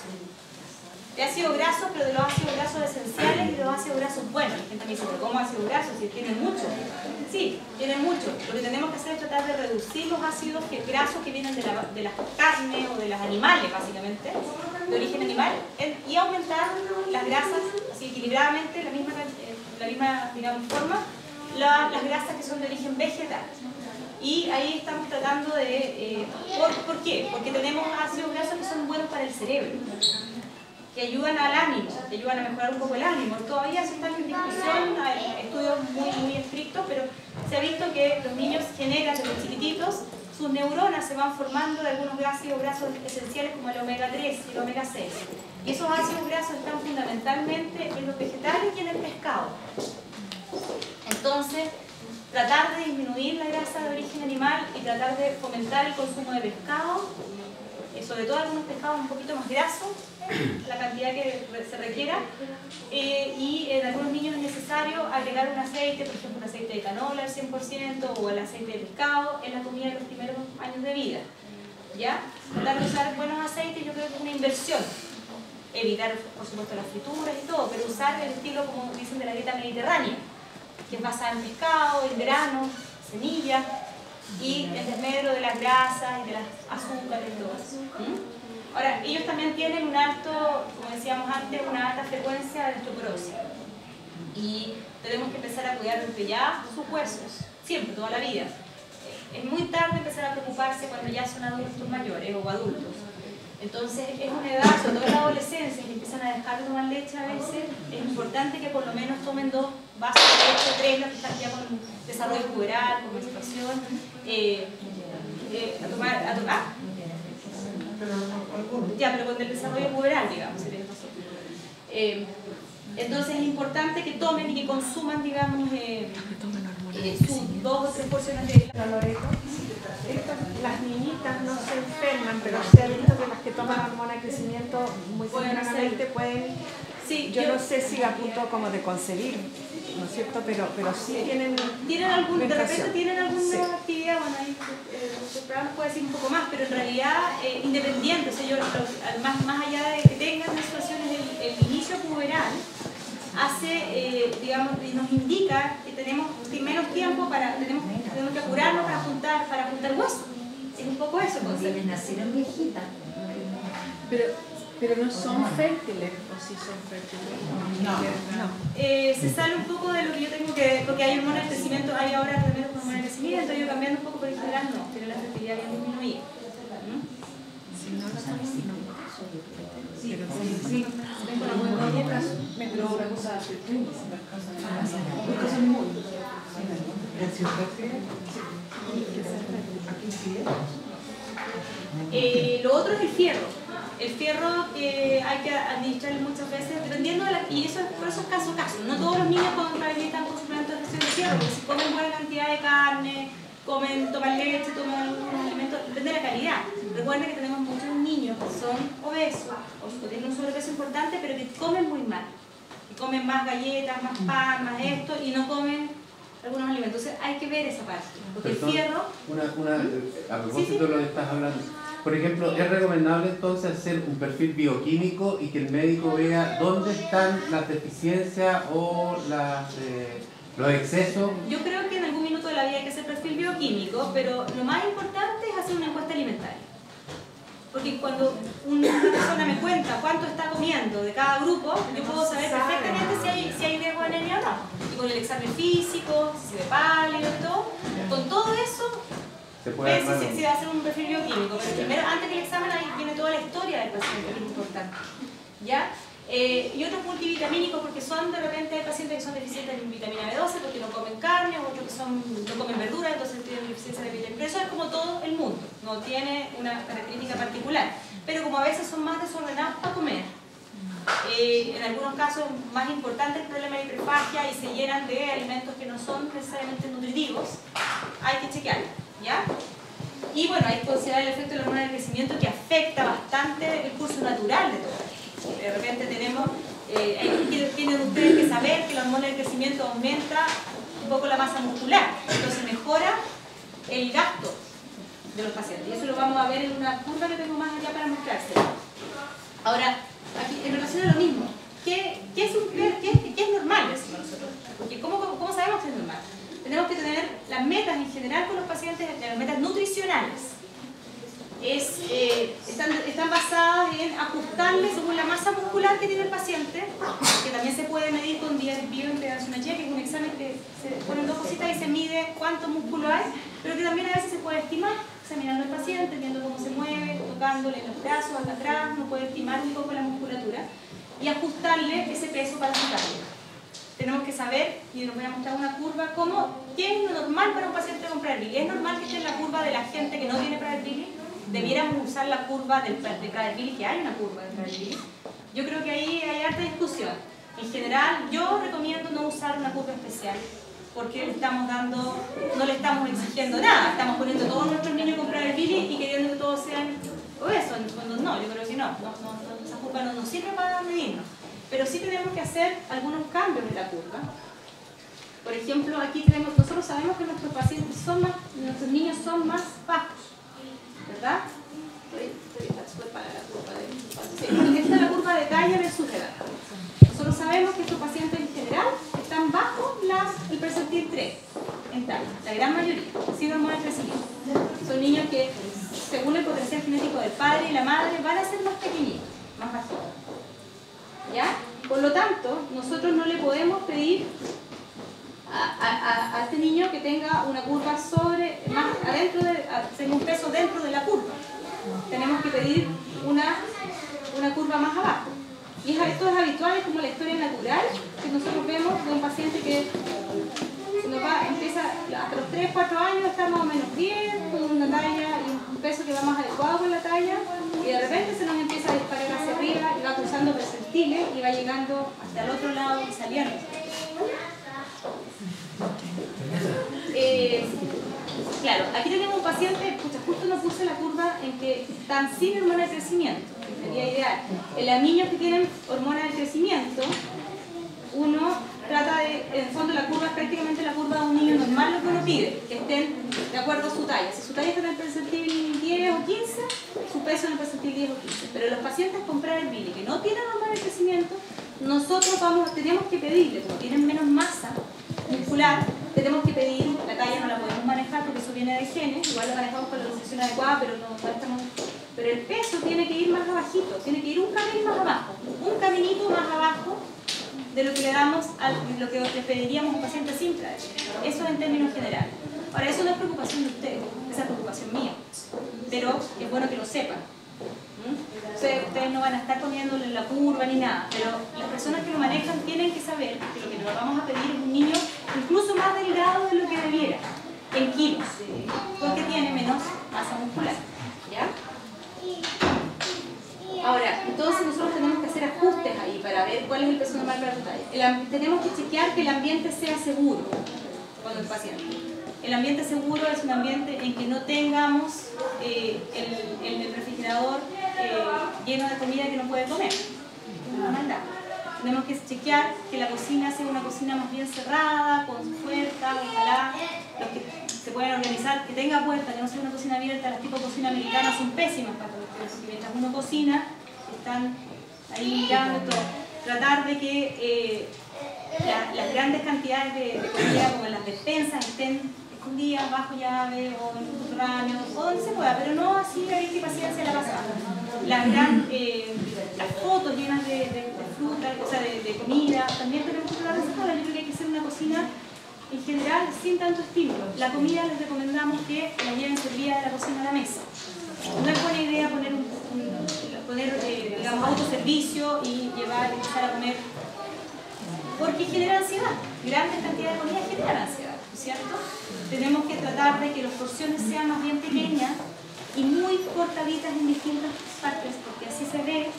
De ácido graso, pero de los ácidos grasos esenciales y de los ácidos grasos buenos. La gente me dice, ¿pero cómo ácido graso? Si tienen mucho. Sí, tienen mucho. Lo que tenemos que hacer es tratar de reducir los ácidos grasos que vienen de las carnes o de los animales, básicamente, de origen animal, y aumentar las grasas, así equilibradamente, la misma digamos, forma, las grasas que son de origen vegetal. Y ahí estamos tratando de... ¿por qué? Porque tenemos ácidos grasos que son buenos para el cerebro, que ayudan al ánimo, que ayudan a mejorar un poco el ánimo. Todavía se están en discusión, hay estudios muy estrictos, pero se ha visto que los niños generan desde chiquititos, sus neuronas se van formando de algunos ácidos grasos esenciales como el omega 3 y el omega 6. Y esos ácidos grasos están fundamentalmente en los vegetales y en el pescado. Entonces, tratar de disminuir la grasa de origen animal y tratar de fomentar el consumo de pescado, sobre todo algunos pescados un poquito más grasos, la cantidad que se requiera, y en algunos niños es necesario agregar un aceite, por ejemplo un aceite de canola al 100% o el aceite de pescado en la comida de los primeros años de vida. ¿Ya? Tratar de usar buenos aceites yo creo que es una inversión. Evitar, por supuesto, las frituras y todo, pero usar el estilo, como dicen, de la dieta mediterránea, que es basada en pescado, en granos, semillas, y el desmedro de las grasas y de las azúcares y todo eso. Ahora, ellos también tienen un alto, como decíamos antes, una alta frecuencia de osteoporosis. Y tenemos que empezar a cuidar desde ya sus huesos, siempre, toda la vida. Es muy tarde empezar a preocuparse cuando ya son adultos mayores o adultos. Entonces, es una edad, sobre todo en la adolescencia, que empiezan a dejar de tomar leche a veces, es importante que por lo menos tomen 2 vasos de leche, 3, los que están ya con desarrollo puberal, con menstruación, a tomar. Ya, pero con el desarrollo puberal, digamos, si tienes razón. Entonces es importante que tomen y que consuman, digamos, sus 2 o 3 porciones de Loreto. Las niñitas no se enferman, pero se ha visto que las que toman hormona de crecimiento muy tempranamente pueden... Sí, yo no sé si a punto como de concebir, ¿no es cierto? Pero sí tienen de repente tienen alguna actividad, bueno, ahí el programa puede decir un poco más, pero en realidad independiente, o sea, más allá de que tengan menstruaciones, el inicio puberal hace, digamos, nos indica que tenemos menos tiempo tenemos que apurarnos para juntar huesos. Es un poco eso. Porque nacieron viejitas. Pero no son fértiles, o sí son fértiles. No. Se sale un poco de lo que yo tengo que, porque hay hormonas de crecimiento, hay ahora también hormonas de crecimiento, yo cambiando un poco, pero ya bien disminuida. Si no, no está disminuida. Sí, Pero sí. tengo una buena dieta, me Pero una cosa lo otro es el fierro. El fierro que hay que administrar muchas veces, dependiendo de la... Y eso, por eso es caso a caso. No todos los niños están con suplementos de fierro, porque si comen buena cantidad de carne, toman leche, toman algunos alimentos, depende de la calidad. Recuerden que tenemos muchos niños que son obesos o tienen un sobrepeso importante, pero que comen muy mal. Que comen más galletas, más pan, más esto, y no comen algunos alimentos. Entonces hay que ver esa parte. Porque el fierro... A propósito de lo que estás hablando. Por ejemplo, ¿es recomendable entonces hacer un perfil bioquímico y que el médico vea dónde están las deficiencias o los excesos? Yo creo que en algún minuto de la vida hay que hacer perfil bioquímico, pero lo más importante es hacer una encuesta alimentaria. Porque cuando una persona me cuenta cuánto está comiendo de cada grupo, yo puedo saber perfectamente si hay riesgo de anemia o no. Y con el examen físico, si se ve pálido y todo, con todo eso, se va a hacer un perfil bioquímico. Pero primero, antes del examen, ahí viene toda la historia del paciente, que es importante. ¿Ya? Y otros multivitamínicos, porque son de repente hay pacientes que son deficientes en vitamina B12 porque no comen carne, o otros que no comen verdura, entonces tienen deficiencia de vitamina B. Eso es como todo el mundo, no tiene una característica particular. Pero como a veces son más desordenados para comer, en algunos casos más importante el problema de hiperfagia y se llenan de alimentos que no son necesariamente nutritivos, hay que chequearlo, ¿ya? Y bueno, hay que considerar el efecto de la hormona del crecimiento que afecta bastante el curso natural de todo. De repente tenemos, tienen ustedes que saber que la hormona del crecimiento aumenta un poco la masa muscular, entonces mejora el gasto de los pacientes. Y eso lo vamos a ver en una curva que tengo más allá para mostrárselo. Ahora, aquí en relación a lo mismo, ¿qué es normal, decimos nosotros? Porque ¿cómo sabemos que es normal? Tenemos que tener las metas en general con los pacientes, las metas nutricionales. Están basadas en ajustarle según la masa muscular que tiene el paciente, que también se puede medir con bioimpedanciometría, que es un examen que se ponen dos cositas y se mide cuánto músculo hay, pero que también a veces se puede estimar, examinando al paciente, viendo cómo se mueve, tocándole los brazos hasta atrás, uno puede estimar un poco la musculatura y ajustarle ese peso para su talla. Tenemos que saber, y nos voy a mostrar una curva, qué es lo normal para un paciente con Prader-Willi. ¿Es normal que esté en la curva de la gente que no tiene Prader-Willi? ¿Debiéramos usar la curva de Prader-Willi, que hay una curva de Prader-Willi? Yo creo que ahí hay harta discusión. En general, yo recomiendo no usar una curva especial, porque no le estamos exigiendo nada. Estamos poniendo a todos nuestros niños con Prader-Willi y queriendo que todos sean obesos. Cuando no, yo creo que no. Esa curva no nos sirve para medirnos. Pero sí tenemos que hacer algunos cambios en la curva. Por ejemplo, aquí nosotros sabemos que nuestros niños son más bajos, ¿verdad? Esta es la curva de talla versus edad. Nosotros sabemos que estos pacientes en general están bajo el percentil 3 en talla, la gran mayoría, sin hormona de crecimiento. Son niños que, según el potencial genético del padre y la madre, van a ser más pequeñitos, más bajitos. ¿Ya? Por lo tanto, nosotros no le podemos pedir a este niño que tenga una curva tenga un peso dentro de la curva. Tenemos que pedir una curva más abajo. Y esto es habitual, es como la historia natural que nosotros vemos de un paciente que empieza hasta los 3-4 años, está más o menos bien, con una talla y un peso que va más adecuado con la talla, y de repente se nos empieza a disparar hacia arriba y va cruzando percentiles y va llegando hasta el otro lado y saliendo. Claro, aquí tenemos un paciente, justo nos puse la curva en que están sin hormona de crecimiento, que sería ideal. En los niños que tienen hormona de crecimiento, uno trata en el fondo la curva es prácticamente la curva de un niño normal, lo que uno pide, que estén de acuerdo a su talla. Si su talla está en el percentil 10 o 15, su peso en el percentil 10 o 15. Pero los pacientes con Prader-Willi que no tienen hormona de crecimiento, nosotros tenemos que pedirle, como tienen menos masa muscular, tenemos que pedir, la talla no la podemos manejar porque eso viene de genes, igual lo manejamos con la nutrición adecuada, pero el peso tiene que ir más abajito, tiene que ir un camino más abajo, un caminito más abajo de lo que lo que le pediríamos a un paciente sin Prader. Eso en términos generales. Ahora, eso no es preocupación de ustedes, esa es preocupación mía. pero es bueno que lo sepan. Ustedes no van a estar comiéndolo en la curva ni nada, pero las personas que lo manejan tienen que saber que lo que nos vamos a pedir es un niño incluso más delgado de lo que debiera, en kilos, porque tiene menos masa muscular. ¿Ya? Ahora, entonces nosotros tenemos que hacer ajustes ahí para ver cuál es el peso normal para tu talla. Tenemos que chequear que el ambiente sea seguro con el paciente. El ambiente seguro es un ambiente en que no tengamos el refrigerador lleno de comida que no puede comer. Es una maldad. Tenemos que chequear que la cocina sea una cocina más bien cerrada, con puertas, ojalá los que se pueden organizar, que tenga puerta, que no sea una cocina abierta. Las tipo cocina americana son pésimas para los que mientras uno cocina, están ahí mirando todo. Tratar de que las grandes cantidades de comida, como en las despensas, estén escondidas bajo llave o en subterráneos, o donde se pueda, pero no así a ver qué paciencia la pasada. Las fotos llenas de fruta, o sea, de comida, también tenemos que tratar de sacarlas. Yo creo que hay que hacer una cocina en general sin tanto estímulo. La comida les recomendamos que la lleven servida de la cocina a la mesa. No es buena idea poner digamos, autoservicio y empezar a comer, porque genera ansiedad. Grandes cantidades de comida generan ansiedad, ¿cierto? Tenemos que tratar de que las porciones sean más bien pequeñas y muy cortaditas en distintas partes, porque así se ve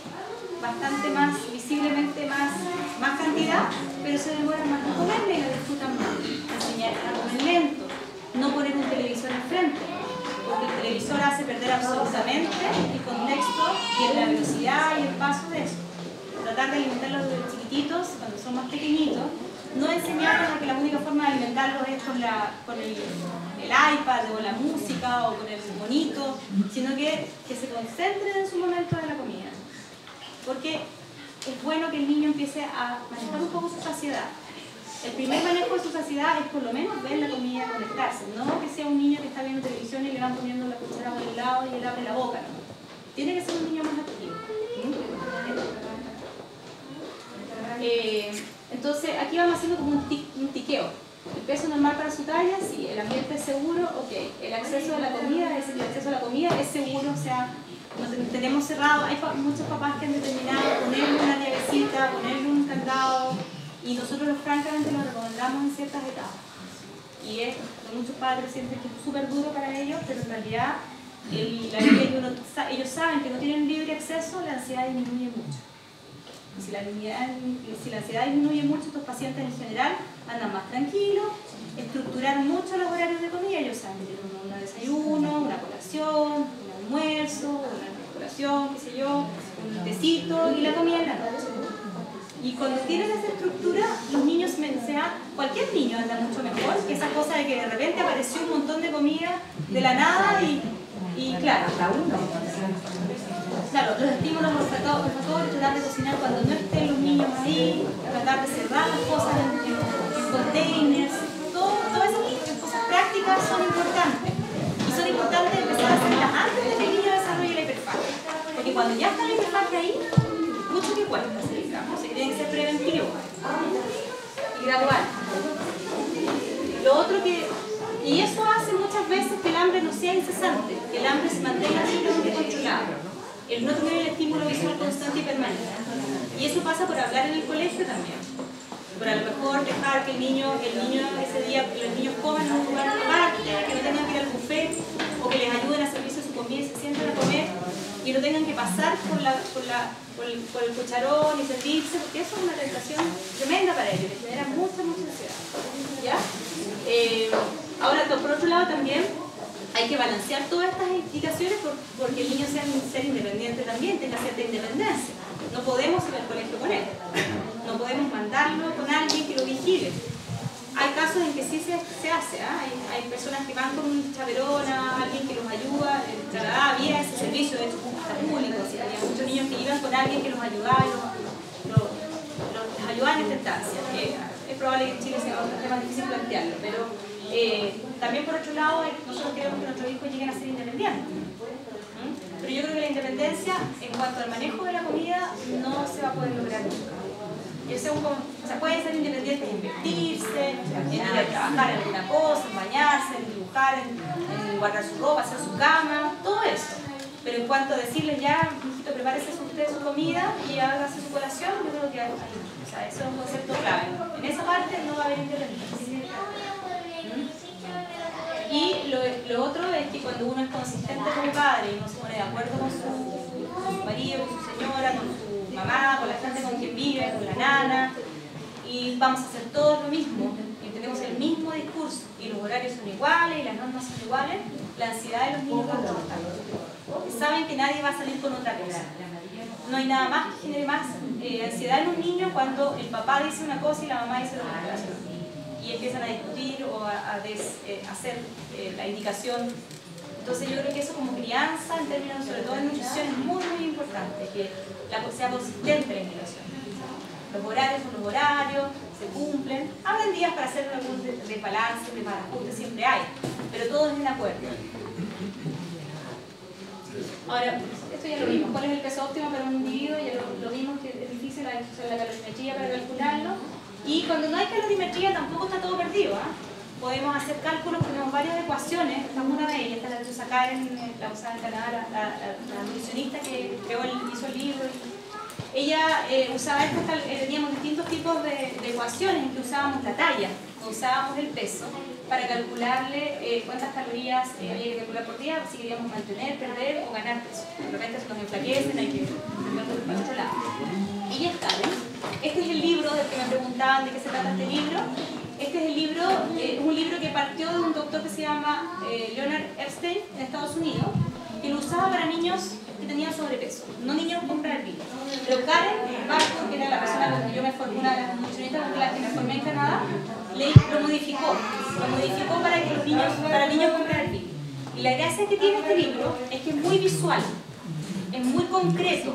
bastante más, visiblemente más cantidad, pero se demoran más en comerla y la disfrutan más. Enseñar a comer lento, no poner un televisor enfrente, porque el televisor hace perder absolutamente el contexto y la velocidad y el paso de eso. Tratar de alimentarlos desde chiquititos, cuando son más pequeñitos, no enseñarles a que la única forma de alimentarlos es con el iPad o la música o con el monito, sino que se concentren en su momento de la comida. Porque es bueno que el niño empiece a manejar un poco su saciedad. El primer manejo de su saciedad es por lo menos ver la comida, conectarse, no que sea un niño que está viendo televisión y le van poniendo la cuchara por el lado y él abre la boca, ¿no? Tiene que ser un niño más activo. Entonces aquí vamos haciendo como un tiqueo. El peso normal para su talla, sí. El ambiente es seguro, ok. El acceso a la comida, es decir, el acceso a la comida es seguro, o sea, no tenemos cerrado. Hay muchos papás que han determinado ponerle una llavecita, ponerle un candado, y nosotros francamente lo recomendamos en ciertas etapas. Y muchos padres sienten que es súper duro para ellos, pero en realidad ellos saben que no tienen libre acceso, la ansiedad disminuye mucho. Y si la ansiedad disminuye mucho, estos pacientes en general andan más tranquilos, estructurar mucho los horarios de comida. Ellos saben que tienen un desayuno, una colación, un almuerzo, una colación, qué sé yo, un tecito y la comida en la noche. Y cuando tienen esa estructura, los niños, cualquier niño anda mucho mejor que esa cosa de que de repente apareció un montón de comida de la nada y claro, claro, los estímulos olfatorios, tratar de cocinar cuando no estén los niños ahí, tratar de cerrar las cosas en containers, todas esas cosas prácticas son importantes. Y son importantes empezar a hacerlas antes de que el niño desarrolle la hiperfagia. Porque cuando ya está la hiperfagia ahí, mucho que cuesta, digamos, se tiene que ser preventivo y gradual. Lo otro y eso hace muchas veces que el hambre no sea incesante, que el hambre se mantenga simplemente controlado. El no tener el estímulo visual constante y permanente. Y eso pasa por hablar en el colegio también. Por a lo mejor dejar que el niño ese día, que los niños coman en un lugar aparte, que no tengan que ir al buffet, o que les ayuden a servirse su comida y se sienten a comer, y no tengan que pasar por el cucharón y servirse, porque eso es una tentación tremenda para ellos, les genera mucha ansiedad. ¿Ya? Ahora, por otro lado también, hay que balancear todas estas indicaciones porque el niño sea un ser independiente también, tenga cierta independencia. No podemos ir al colegio con él, no podemos mandarlo con alguien que lo vigile. Hay casos en que sí se hace, ¿eh? Hay personas que van con un chaperona, alguien que los ayuda, había ese servicio, de hecho, está público, ¿sí? Había muchos niños que iban con alguien que los ayudaba y los ayudaba en esta instancia. Es probable que en Chile sea un tema difícil plantearlo, pero también por otro lado, nosotros queremos que nuestros hijos lleguen a ser independientes. Pero yo creo que la independencia, en cuanto al manejo de la comida, no se va a poder lograr nunca. Pueden ser independientes en vestirse, en ir a trabajar en alguna cosa, en bañarse, en dibujar, en pueden guardar su ropa, hacer su cama, todo eso. Pero en cuanto a decirles ya, hijito, prepárese usted su comida y hágase su colación, yo creo que o sea, eso es un concepto clave. En esa parte no va a haber intervención. Y lo otro es que cuando uno es consistente como padre y uno se pone de acuerdo con su marido, con su señora, con su mamá, con la gente con quien vive, con la nana, y vamos a hacer todos lo mismo, y tenemos el mismo discurso, y los horarios son iguales, y las normas son iguales, la ansiedad de los niños va a bajar. Saben que nadie va a salir con otra cosa. No hay nada más que genere más ansiedad en un niño cuando el papá dice una cosa y la mamá dice otra cosa. Y empiezan a discutir o a hacer la indicación. Entonces yo creo que eso como crianza, en términos sobre todo de nutrición, es muy muy importante, que sea consistente la indicación. Los horarios son los horarios, se cumplen. Habrá días para hacer algún desbalance, desbarajuste, siempre hay, pero todo es en acuerdo. Ahora, esto ya lo vimos, ¿cuál es el peso óptimo para un individuo? Ya lo vimos que es difícil usar la calorimetría para calcularlo. Y cuando no hay calorimetría tampoco está todo perdido, ¿eh? Podemos hacer cálculos, tenemos varias ecuaciones, esta es una de ellas, esta la usa Karen, la usaba en Canadá, la nutricionista que hizo el libro. Ella usaba esto, teníamos distintos tipos de ecuaciones en que usábamos la talla, usábamos el peso, para calcularle cuántas calorías había que calcular por día, si queríamos mantener, perder o ganar peso. De repente se nos enflaquecen, hay que verlo para otro lado. Ella es Karen. Este es el libro del que me preguntaban de qué se trata este libro. Este es el libro, un libro que partió de un doctor que se llama Leonard Epstein en Estados Unidos, que lo usaba para niños que tenían sobrepeso, no niños con prediabetes. Pero Karen Barco, que era la persona con la que yo me formé, una de las nutricionistas con la que me formé en Canadá, lo modificó para niños con prediabetes. Y la gracia que tiene este libro es que es muy visual, es muy concreto,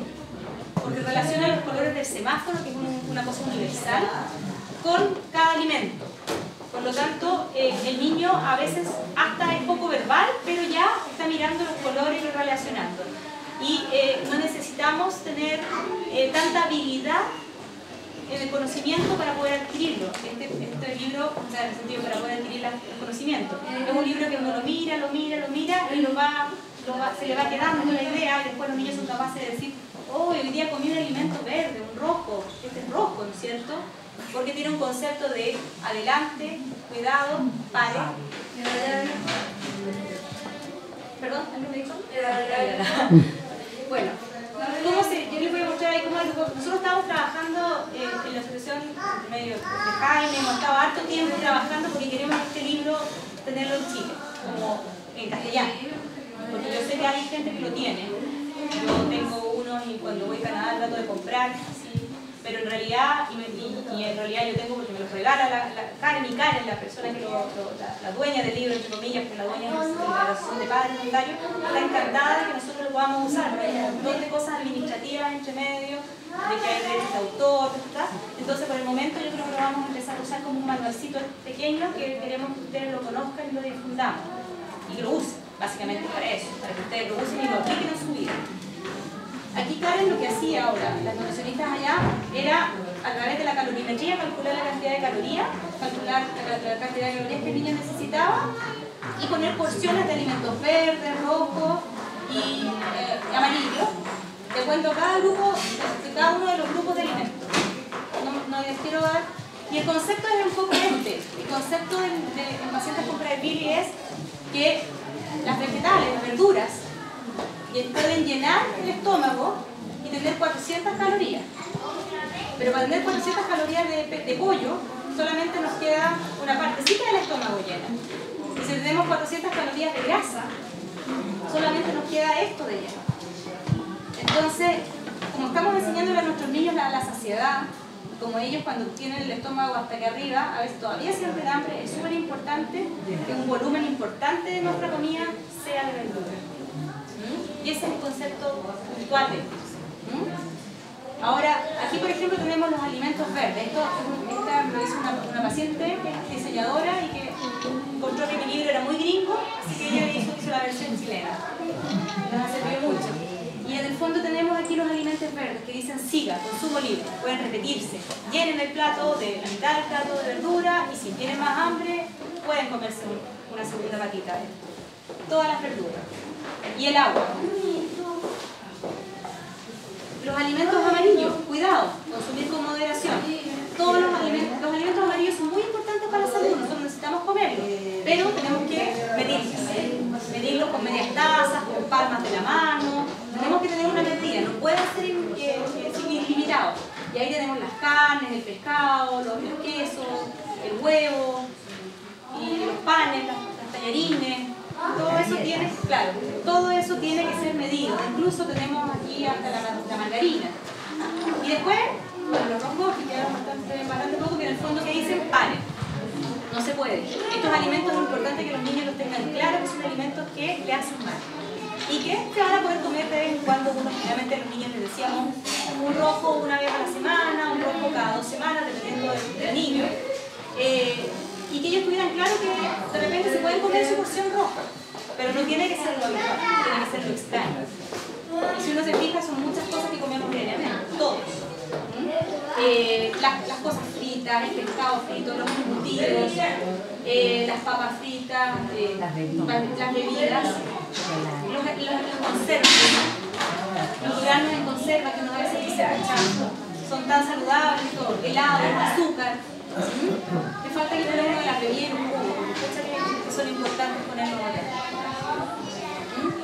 porque relaciona los colores del semáforo, que es una cosa universal, con cada alimento. Por lo tanto, el niño a veces hasta es poco verbal, pero ya está mirando los colores y relacionando. Y no necesitamos tener tanta habilidad en el conocimiento para poder adquirirlo. Este libro, o sea, en el sentido para poder adquirir el conocimiento. Es un libro que uno lo mira y se le va quedando la idea, y después los niños son capaces de decir: oh, hoy día comí un alimento verde, un rojo, este es rojo, ¿no es cierto? Porque tiene un concepto de adelante, cuidado, pare. ¿Perdón? ¿Algo me dijo? Bueno, yo les voy a mostrar ahí cómo nosotros estamos trabajando en la asociación medio de Jaime, hemos estado harto tiempo trabajando porque queremos este libro tenerlo en Chile, como en castellano. Porque yo sé que hay gente que lo tiene. Yo tengo unos y cuando voy a Canadá trato de comprar, así. Pero en realidad, y en realidad yo tengo porque me los regala Karen, la persona que la dueña del libro, entre comillas, que la dueña de la asociación de padres voluntarios, está encantada de que nosotros lo podamos usar, porque hay un montón de cosas administrativas entre medio, de que hay derechos de autor, etc. Entonces por el momento yo creo que lo vamos a empezar a usar como un manualcito pequeño que queremos que ustedes lo conozcan y lo difundamos, y que lo usen, básicamente para eso, para que ustedes lo usen y lo apliquen en su vida. Aquí Karen lo que hacía ahora, las nutricionistas allá, era a través de la calorimetría calcular la cantidad de calorías, calcular la cantidad de calorías que el niño necesitaba y poner porciones de alimentos verdes, rojos y amarillos, de acuerdo a cada uno de los grupos de alimentos. No les quiero dar. Y el concepto es un poco este. El concepto en pacientes con prediabetes es que las vegetales, las verduras, pueden llenar el estómago y tener 400 calorías. Pero para tener 400 calorías de pollo, solamente nos queda una partecita del estómago llena. Y si tenemos 400 calorías de grasa, solamente nos queda esto de lleno. Entonces, como estamos enseñándole a nuestros niños la saciedad, como ellos cuando tienen el estómago hasta aquí arriba, a veces todavía sienten hambre, es súper importante que un volumen importante de nuestra comida sea de verdura. Y ese es el concepto puntual de esto. Ahora, aquí por ejemplo tenemos los alimentos verdes. Esta me hizo una paciente que es diseñadora y que encontró que mi libro era muy gringo, así que ella hizo la versión chilena. Nos ha servido mucho. Y en el fondo tenemos aquí los alimentos verdes que dicen siga, consumo libre, pueden repetirse. Llenen el plato de la mitad del plato de verdura y si tienen más hambre pueden comerse una segunda patita. todas las verduras. Y el agua. Los alimentos amarillos, cuidado, consumir con moderación. Todos los alimentos amarillos son muy importantes para la salud, nosotros necesitamos comerlos, pero tenemos que medirlos con medias tazas, con palmas de la mano, tenemos que tener una medida, no puede ser ilimitado. Y ahí tenemos las carnes, el pescado, los quesos, el huevo, y los panes, los tallarines. Todo eso tiene, claro, todo eso tiene que ser medido. Incluso tenemos aquí hasta la margarina. Y después, bueno, los rojos que quedaron bastante poco, que en el fondo que dicen panes. No se puede. Estos alimentos es importante que los niños los tengan claro que son alimentos que le hacen mal. Y que se van a poder comer de vez en cuando. Generalmente a los niños les decíamos un rojo una vez a la semana, un rojo cada 2 semanas, dependiendo del niño. Y que ellos tuvieran claro que de repente se pueden comer su porción roja, pero no tiene que ser lo habitual, tiene que ser lo extraño. Y si uno se fija, son muchas cosas que comemos diariamente, todos. Las cosas fritas, el pescado frito, los embutidos, las papas fritas, las bebidas, los conservas, los granos en conserva que uno a veces dice son tan saludables, todo, helado, azúcar. Me falta que poner uno de las bebidas un poco, que son importantes ponerlo acá.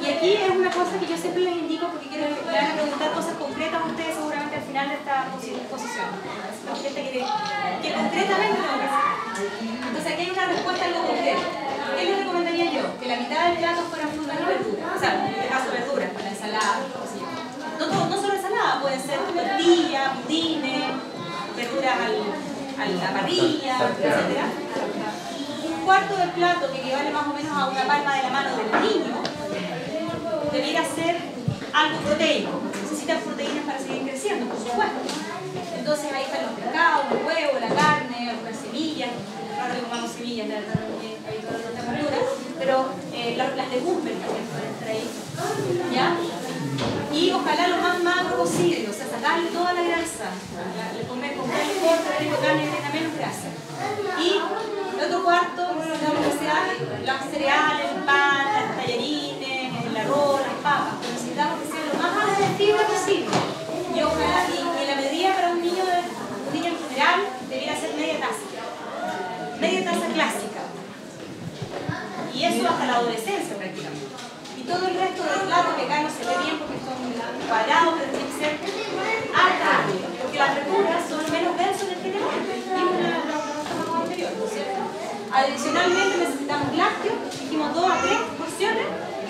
Y aquí es una cosa que yo siempre les indico porque quiero que van a preguntar cosas concretas a ustedes seguramente al final de esta exposición. La gente que concretamente lo que hacer. Entonces aquí hay una respuesta a algo concreto. ¿Qué les recomendaría yo? Que la mitad del plato fueran frutas y verduras. O sea, en este caso verduras, para la ensalada, no solo ensalada, pueden ser tortillas, budines, verduras a la parrilla, etc. Un cuarto del plato, que equivale más o menos a una palma de la mano del niño, debiera ser algo proteico. Necesitan proteínas para seguir creciendo, por supuesto. Entonces ahí están los pescados, el huevo, la carne, algunas semillas. Claro que comamos semillas, la verdad no es habitual en nuestra cultura, pero las legumbres también pueden estar ahí. ¿Ya? Y ojalá lo más magro posible, o sea, sacarle toda la grasa, comprarle corte, de carne que tenga menos grasa. Y el otro cuarto, necesitamos que sea los cereales, el pan, los tallarines, el arroz, las papas. Necesitamos que sea lo más alto de fibra posible. Y ojalá, y la medida para un niño en general debiera ser media taza clásica. Y eso hasta la adolescencia prácticamente. Y todo el resto del plato, que acá no se ve bien porque son cuadrados, pero tiene que ser alta, porque las verduras son menos densas en general y una de las anteriores, ¿no es cierto? Adicionalmente necesitamos lácteos, dijimos 2 a 3 porciones,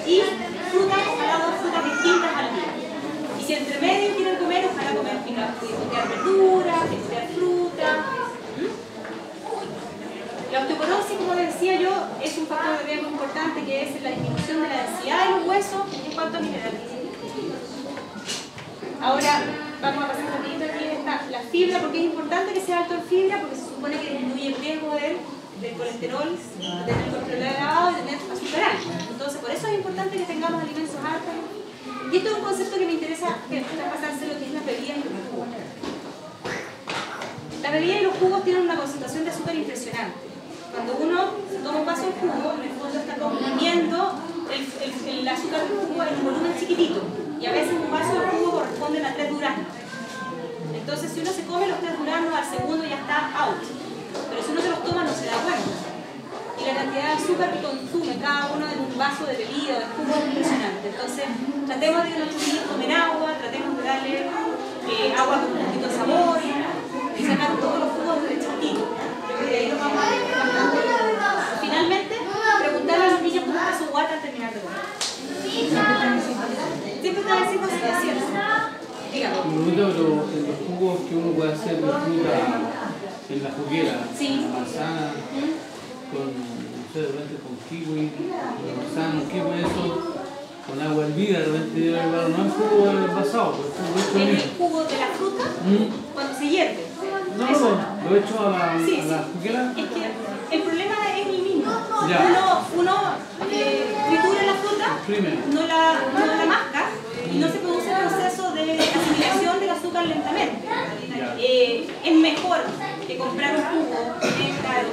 y frutas, ojalá 2 frutas distintas al día. Y si entre medio quieren comer, ojalá comer picotear verduras, picotear fruta. La osteoporosis, como les decía yo, es un factor de riesgo importante que es la disminución de la densidad de los huesos en cuanto a minerales. Ahora vamos a pasar un poquito aquí la fibra, porque es importante que sea alto en fibra, porque se supone que disminuye el riesgo del colesterol, del colesterol elevado y de tener azúcar alto. Entonces, por eso es importante que tengamos alimentos altos. Y esto es un concepto que me interesa traspasarse lo que es las bebidas y los jugos. Las bebidas y los jugos tienen una concentración de azúcar impresionante. Cuando uno toma un vaso de jugo, en el fondo está comprimiendo el azúcar del jugo en un volumen chiquitito. Y a veces un vaso de jugo corresponde a 3 duraznos. Entonces, si uno se come los 3 duraznos, al segundo ya está out. Pero si uno se los toma, no se da cuenta. Y la cantidad de azúcar que consume cada uno en un vaso de bebida o de jugo es impresionante. Entonces, tratemos de que nuestros niños tomen agua, tratemos de darle agua con un poquito de sabor, y sacar todos los jugos de chiquitito. Ahí lo vamos a ver bastante. Finalmente, preguntarle a los niños cómo está su guata al terminar de comer. Siempre están diciendo así, es cierto. Dígame. Los jugos que uno puede hacer de fruta en la juguera, sí. Manzana, no sé, de repente con kiwi, manzana, kiwi, eso, con agua hervida, de repente no es jugo envasado, pero ¿En el jugo de la fruta? Cuando se hierve. No, lo he hecho a la juguera. Es que el problema es el mismo. Ya. Uno tritura la fruta, no la masca y no se produce el proceso de asimilación del azúcar lentamente. Es mejor que comprar un jugo extra,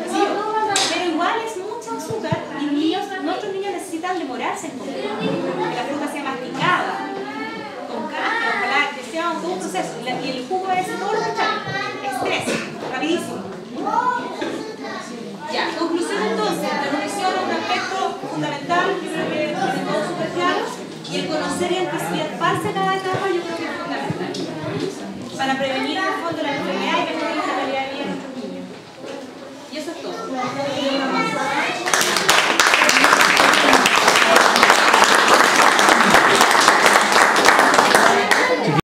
pero igual es mucho azúcar y nuestros niños necesitan puedan demorarse en comer, que la fruta sea masticada, con cáscara, ojalá que sea todo un proceso. Y el jugo es todo lo contrario, estrés, rapidísimo. Ya, conclusión entonces, la nutrición es un aspecto fundamental, yo creo que tiene todo súper claro, y el conocer y anticiparse a cada etapa yo creo que es fundamental. Para prevenir en el fondo la enfermedad y mejorar la